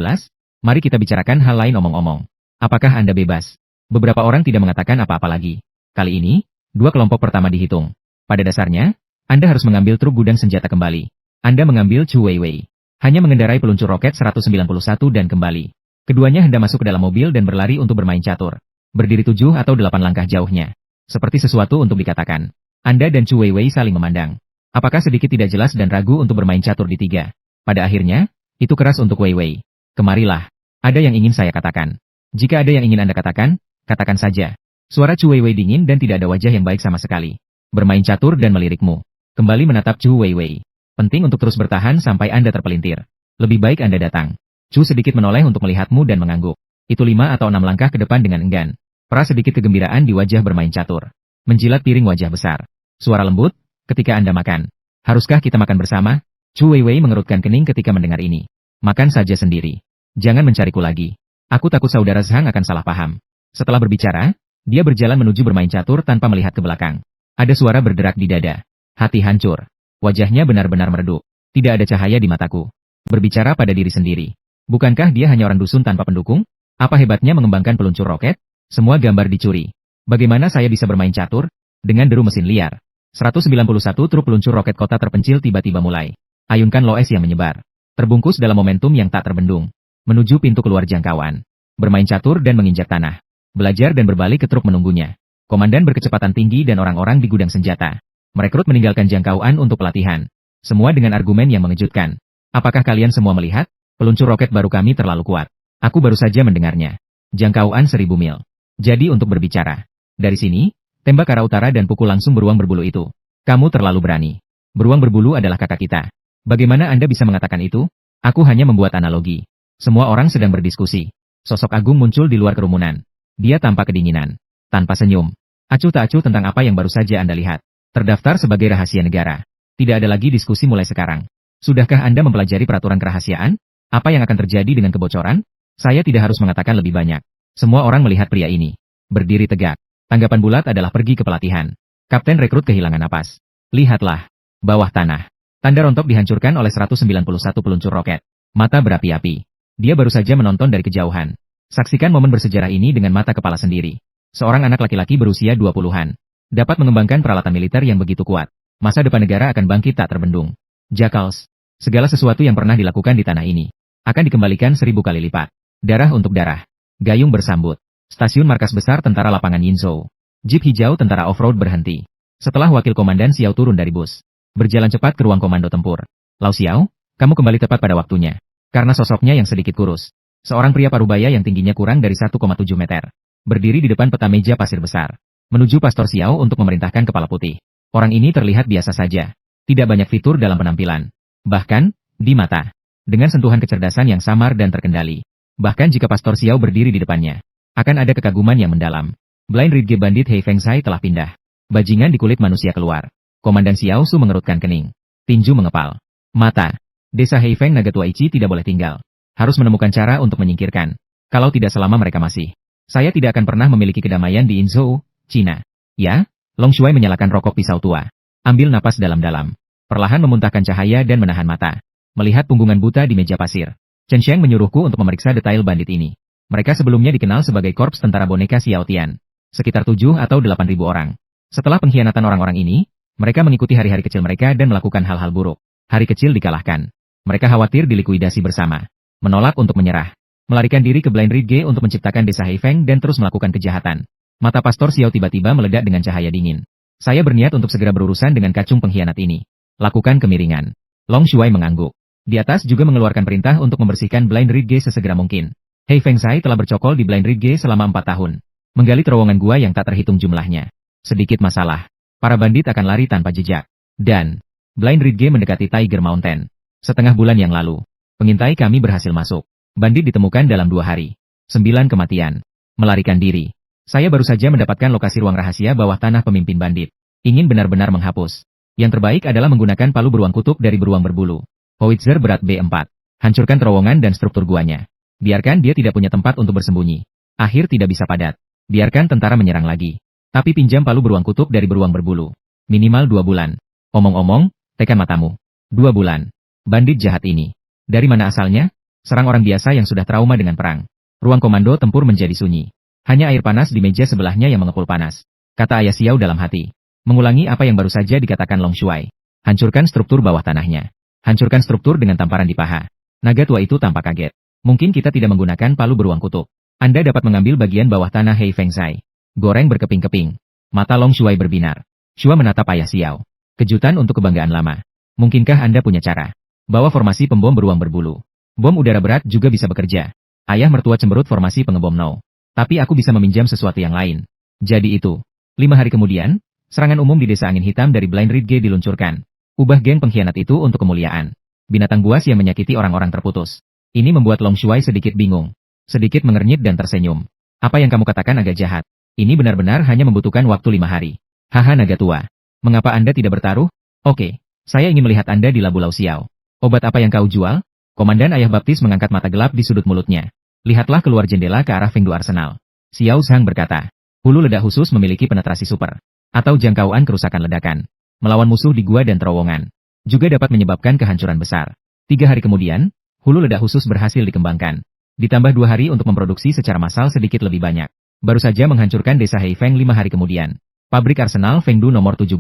Mari kita bicarakan hal lain omong-omong. Apakah Anda bebas? Beberapa orang tidak mengatakan apa-apa lagi. Kali ini, 2 kelompok pertama dihitung. Pada dasarnya, Anda harus mengambil truk gudang senjata kembali. Anda mengambil Chu Weiwei. Hanya mengendarai peluncur roket 191 dan kembali. Keduanya hendak masuk ke dalam mobil dan berlari untuk bermain catur. Berdiri 7 atau 8 langkah jauhnya. Seperti sesuatu untuk dikatakan. Anda dan Chu Weiwei saling memandang. Apakah sedikit tidak jelas dan ragu untuk bermain catur di 3? Pada akhirnya, itu keras untuk Weiwei. Kemarilah. Ada yang ingin saya katakan. Jika ada yang ingin Anda katakan, katakan saja. Suara Chu Weiwei dingin dan tidak ada wajah yang baik sama sekali. Bermain catur dan melirikmu. Kembali menatap Chu Weiwei. Penting untuk terus bertahan sampai Anda terpelintir. Lebih baik Anda datang. Chu sedikit menoleh untuk melihatmu dan mengangguk. Itu 5 atau 6 langkah ke depan dengan enggan. Peras sedikit kegembiraan di wajah bermain catur. Menjilat piring wajah besar. Suara lembut, ketika Anda makan. Haruskah kita makan bersama? Chu Weiwei mengerutkan kening ketika mendengar ini. Makan saja sendiri. Jangan mencariku lagi. Aku takut saudara Zhang akan salah paham. Setelah berbicara, dia berjalan menuju bermain catur tanpa melihat ke belakang. Ada suara berderak di dada. Hati hancur. Wajahnya benar-benar meredup. Tidak ada cahaya di mataku. Berbicara pada diri sendiri. Bukankah dia hanya orang dusun tanpa pendukung? Apa hebatnya mengembangkan peluncur roket? Semua gambar dicuri. Bagaimana saya bisa bermain catur? Dengan deru mesin liar. 191 truk peluncur roket kota terpencil tiba-tiba mulai. Ayunkan loes yang menyebar. Terbungkus dalam momentum yang tak terbendung. Menuju pintu keluar jangkauan. Bermain catur dan menginjak tanah. Belajar dan berbalik ke truk menunggunya. Komandan berkecepatan tinggi dan orang-orang di gudang senjata. Merekrut meninggalkan jangkauan untuk pelatihan. Semua dengan argumen yang mengejutkan. Apakah kalian semua melihat? Peluncur roket baru kami terlalu kuat. Aku baru saja mendengarnya. Jangkauan 1000 mil. Jadi untuk berbicara. Dari sini, tembak arah utara dan pukul langsung beruang berbulu itu. Kamu terlalu berani. Beruang berbulu adalah kakak kita. Bagaimana Anda bisa mengatakan itu? Aku hanya membuat analogi. Semua orang sedang berdiskusi. Sosok agung muncul di luar kerumunan. Dia tampak kedinginan. Tanpa senyum. Acuh tak acuh tentang apa yang baru saja Anda lihat. Terdaftar sebagai rahasia negara. Tidak ada lagi diskusi mulai sekarang. Sudahkah Anda mempelajari peraturan kerahasiaan? Apa yang akan terjadi dengan kebocoran? Saya tidak harus mengatakan lebih banyak. Semua orang melihat pria ini. Berdiri tegak. Tanggapan bulat adalah pergi ke pelatihan. Kapten rekrut kehilangan napas. Lihatlah. Bawah tanah. Tanda rontok dihancurkan oleh 191 peluncur roket. Mata berapi-api. Dia baru saja menonton dari kejauhan. Saksikan momen bersejarah ini dengan mata kepala sendiri. Seorang anak laki-laki berusia 20-an. Dapat mengembangkan peralatan militer yang begitu kuat. Masa depan negara akan bangkit tak terbendung. Jackals. Segala sesuatu yang pernah dilakukan di tanah ini akan dikembalikan 1000 kali lipat. Darah untuk darah. Gayung bersambut. Stasiun markas besar tentara lapangan Yinzhou. Jeep hijau tentara off-road berhenti. Setelah wakil komandan Xiao turun dari bus. berjalan cepat ke ruang komando tempur. Lau Xiao, kamu kembali tepat pada waktunya. Karena sosoknya yang sedikit kurus. Seorang pria parubaya yang tingginya kurang dari 1,7 meter. Berdiri di depan peta meja pasir besar. Menuju Pastor Xiao untuk memerintahkan kepala putih. Orang ini terlihat biasa saja. Tidak banyak fitur dalam penampilan. Bahkan, di mata. Dengan sentuhan kecerdasan yang samar dan terkendali. Bahkan jika Pastor Xiao berdiri di depannya. Akan ada kekaguman yang mendalam. Blind Ridge Bandit Hei Feng Sai telah pindah. Bajingan di kulit manusia keluar. Komandan Xiao Su mengerutkan kening. Tinju mengepal. Mata. Desa Hei Feng Naga Tua Ichi tidak boleh tinggal. Harus menemukan cara untuk menyingkirkan. Kalau tidak selama mereka masih. Saya tidak akan pernah memiliki kedamaian di Inzhou, Cina. Ya? Long Shuai menyalakan rokok pisau tua. Ambil napas dalam-dalam. Perlahan memuntahkan cahaya dan menahan mata. Melihat punggungan buta di meja pasir. Chen Xiang menyuruhku untuk memeriksa detail bandit ini. Mereka sebelumnya dikenal sebagai korps tentara boneka Xiao Tian. Sekitar 7 atau 8 ribu orang. Setelah pengkhianatan orang-orang ini, mereka mengikuti hari-hari kecil mereka dan melakukan hal-hal buruk. Hari kecil dikalahkan. Mereka khawatir dilikuidasi bersama. Menolak untuk menyerah. Melarikan diri ke Blind Ridge untuk menciptakan desa Hei Feng dan terus melakukan kejahatan. Mata Pastor Xiao tiba-tiba meledak dengan cahaya dingin. Saya berniat untuk segera berurusan dengan kacung pengkhianat ini. Lakukan kemiringan. Long Shuai mengangguk. Di atas juga mengeluarkan perintah untuk membersihkan Blind Ridge sesegera mungkin. Hei Feng Sai telah bercokol di Blind Ridge selama 4 tahun. Menggali terowongan gua yang tak terhitung jumlahnya. Sedikit masalah. Para bandit akan lari tanpa jejak. Dan Blind Ridge mendekati Tiger Mountain. Setengah bulan yang lalu, pengintai kami berhasil masuk. Bandit ditemukan dalam 2 hari. 9 kematian. Melarikan diri. Saya baru saja mendapatkan lokasi ruang rahasia bawah tanah pemimpin bandit. Ingin benar-benar menghapus. Yang terbaik adalah menggunakan palu beruang kutub dari beruang berbulu. Howitzer berat B4. Hancurkan terowongan dan struktur guanya. Biarkan dia tidak punya tempat untuk bersembunyi. Akhir tidak bisa padat. Biarkan tentara menyerang lagi. Tapi pinjam palu beruang kutub dari beruang berbulu. Minimal 2 bulan. Omong-omong, tekan matamu. 2 bulan. Bandit jahat ini. Dari mana asalnya? Serang orang biasa yang sudah trauma dengan perang. Ruang komando tempur menjadi sunyi. Hanya air panas di meja sebelahnya yang mengepul panas. Kata Ayah Xiao dalam hati. Mengulangi apa yang baru saja dikatakan Long Shuai. Hancurkan struktur bawah tanahnya. Hancurkan struktur dengan tamparan di paha. Naga tua itu tampak kaget. Mungkin kita tidak menggunakan palu beruang kutub. Anda dapat mengambil bagian bawah tanah Hei Feng Sai. Goreng berkeping-keping. Mata Long Shuai berbinar. Shua menatap Ayah Xiao. Kejutan untuk kebanggaan lama. Mungkinkah Anda punya cara? Bawa formasi pembom beruang berbulu. Bom udara berat juga bisa bekerja. Ayah mertua cemberut formasi pengebom No. Tapi aku bisa meminjam sesuatu yang lain. Jadi itu. 5 hari kemudian, serangan umum di desa angin hitam dari Blind Ridge diluncurkan. Ubah geng pengkhianat itu untuk kemuliaan. Binatang buas yang menyakiti orang-orang terputus. Ini membuat Long Shuai sedikit bingung. Sedikit mengernyit dan tersenyum. Apa yang kamu katakan agak jahat. Ini benar-benar hanya membutuhkan waktu 5 hari. Haha naga tua. Mengapa Anda tidak bertaruh? Oke, saya ingin melihat Anda di Labu Lau Xiao. Obat apa yang kau jual? Komandan Ayah Baptis mengangkat mata gelap di sudut mulutnya. Lihatlah keluar jendela ke arah Fengdu Arsenal. Xiao Zhang berkata, hulu ledak khusus memiliki penetrasi super. Atau jangkauan kerusakan ledakan. Melawan musuh di gua dan terowongan. Juga dapat menyebabkan kehancuran besar. 3 hari kemudian, hulu ledak khusus berhasil dikembangkan. Ditambah 2 hari untuk memproduksi secara massal sedikit lebih banyak. Baru saja menghancurkan desa Hei Feng 5 hari kemudian. Pabrik Arsenal Fengdu nomor 17.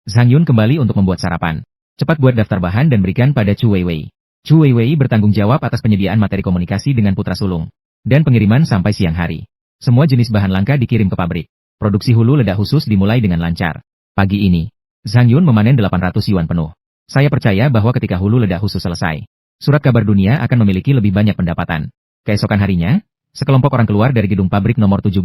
Zhang Yun kembali untuk membuat sarapan. Cepat buat daftar bahan dan berikan pada Chu Weiwei. Chu Weiwei bertanggung jawab atas penyediaan materi komunikasi dengan putra sulung. Dan pengiriman sampai siang hari. Semua jenis bahan langka dikirim ke pabrik. Produksi hulu ledak khusus dimulai dengan lancar. Pagi ini, Zhang Yun memanen 800 yuan penuh. Saya percaya bahwa ketika hulu ledak khusus selesai, surat kabar dunia akan memiliki lebih banyak pendapatan. Keesokan harinya, sekelompok orang keluar dari gedung pabrik nomor 17.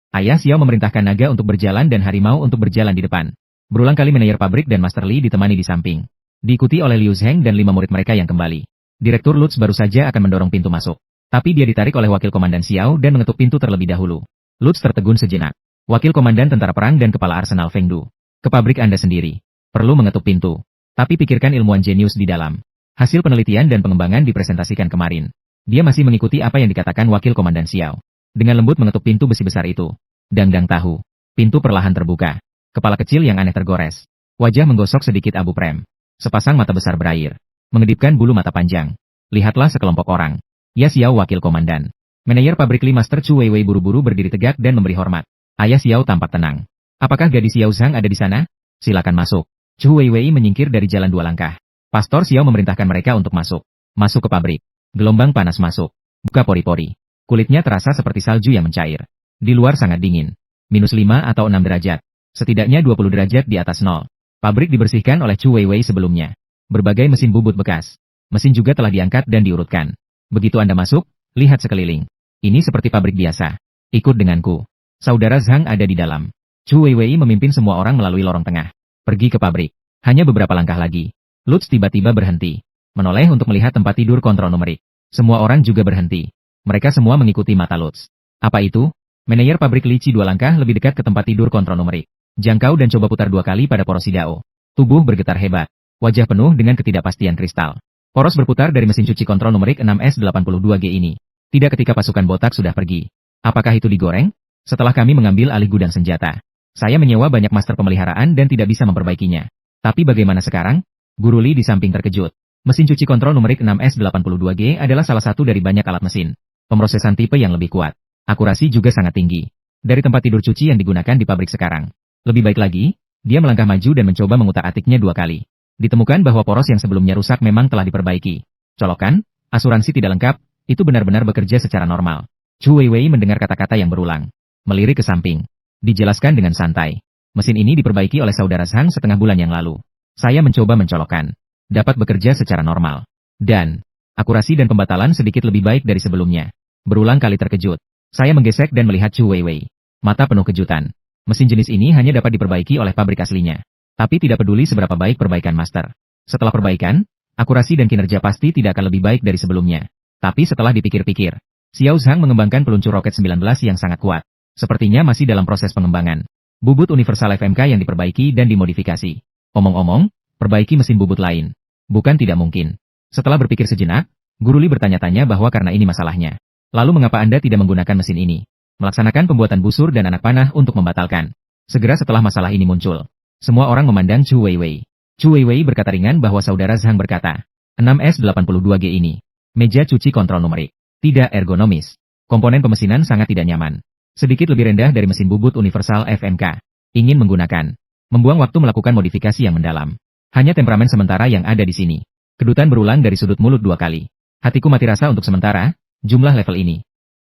Ayah Xiao memerintahkan naga untuk berjalan dan harimau untuk berjalan di depan. Berulang kali manajer pabrik dan Master Li ditemani di samping. Diikuti oleh Liu Zheng dan 5 murid mereka yang kembali. Direktur Lutz baru saja akan mendorong pintu masuk. Tapi dia ditarik oleh wakil komandan Xiao dan mengetuk pintu terlebih dahulu. Lutz tertegun sejenak. Wakil komandan tentara perang dan kepala arsenal Fengdu. Ke pabrik Anda sendiri. Perlu mengetuk pintu. Tapi pikirkan ilmuwan jenius di dalam. Hasil penelitian dan pengembangan dipresentasikan kemarin. Dia masih mengikuti apa yang dikatakan wakil komandan Xiao. Dengan lembut mengetuk pintu besi besar itu. Dang-dang tahu. Pintu perlahan terbuka. Kepala kecil yang aneh tergores. Wajah menggosok sedikit abu prem. Sepasang mata besar berair. Mengedipkan bulu mata panjang. Lihatlah sekelompok orang. Ya Xiao wakil komandan. Manajer pabrik Li Master Chu Weiwei buru-buru berdiri tegak dan memberi hormat. Ayah Xiao tampak tenang. Apakah gadis Xiao Zhang ada di sana? Silakan masuk. Chu Weiwei menyingkir dari jalan 2 langkah. Pastor Xiao memerintahkan mereka untuk masuk. Masuk ke pabrik. Gelombang panas masuk. Buka pori-pori. Kulitnya terasa seperti salju yang mencair. Di luar sangat dingin. -5 atau 6 derajat. Setidaknya 20 derajat di atas 0. Pabrik dibersihkan oleh Chu Weiwei sebelumnya. Berbagai mesin bubut bekas. Mesin juga telah diangkat dan diurutkan. Begitu Anda masuk, lihat sekeliling. Ini seperti pabrik biasa. Ikut denganku. Saudara Zhang ada di dalam. Chu Weiwei memimpin semua orang melalui lorong tengah. Pergi ke pabrik. Hanya beberapa langkah lagi. Lutz tiba-tiba berhenti. Menoleh untuk melihat tempat tidur kontrol numerik. Semua orang juga berhenti. Mereka semua mengikuti mata Lutz. Apa itu? Manajer pabrik Lici 2 langkah lebih dekat ke tempat tidur kontrol numerik. Jangkau dan coba putar 2 kali pada poros Dao. Tubuh bergetar hebat. Wajah penuh dengan ketidakpastian kristal. Poros berputar dari mesin cuci kontrol numerik 6S82G ini. Tidak ketika pasukan botak sudah pergi. Apakah itu digoreng? Setelah kami mengambil alih gudang senjata. Saya menyewa banyak master pemeliharaan dan tidak bisa memperbaikinya. Tapi bagaimana sekarang? Guru Li di samping terkejut. Mesin cuci kontrol numerik 6S82G adalah salah satu dari banyak alat mesin. Pemrosesan tipe yang lebih kuat. Akurasi juga sangat tinggi. Dari tempat tidur cuci yang digunakan di pabrik sekarang. Lebih baik lagi, dia melangkah maju dan mencoba mengutak-atiknya 2 kali. Ditemukan bahwa poros yang sebelumnya rusak memang telah diperbaiki. Colokan, asuransi tidak lengkap, itu benar-benar bekerja secara normal. Chu Weiwei mendengar kata-kata yang berulang. Melirik ke samping. Dijelaskan dengan santai. Mesin ini diperbaiki oleh saudara Zhang setengah bulan yang lalu. Saya mencoba mencolokkan. Dapat bekerja secara normal. Dan, akurasi dan pembatalan sedikit lebih baik dari sebelumnya. Berulang kali terkejut. Saya menggesek dan melihat Chu Weiwei. Mata penuh kejutan. Mesin jenis ini hanya dapat diperbaiki oleh pabrik aslinya. Tapi tidak peduli seberapa baik perbaikan master. Setelah perbaikan, akurasi dan kinerja pasti tidak akan lebih baik dari sebelumnya. Tapi setelah dipikir-pikir, Xiao Zhang mengembangkan peluncur roket 19 yang sangat kuat. Sepertinya masih dalam proses pengembangan. Bubut universal FMK yang diperbaiki dan dimodifikasi. Omong-omong, perbaiki mesin bubut lain. Bukan tidak mungkin. Setelah berpikir sejenak, Guru Li bertanya-tanya bahwa karena ini masalahnya. Lalu mengapa Anda tidak menggunakan mesin ini? Melaksanakan pembuatan busur dan anak panah untuk membatalkan. Segera setelah masalah ini muncul. Semua orang memandang Chu Weiwei. Chu Weiwei berkata ringan bahwa saudara Zhang berkata, 6S82G ini. Meja cuci kontrol numerik. Tidak ergonomis. Komponen pemesinan sangat tidak nyaman. Sedikit lebih rendah dari mesin bubut universal FMK. Ingin menggunakan. Membuang waktu melakukan modifikasi yang mendalam. Hanya temperamen sementara yang ada di sini. Kedutan berulang dari sudut mulut 2 kali. Hatiku mati rasa untuk sementara, jumlah level ini.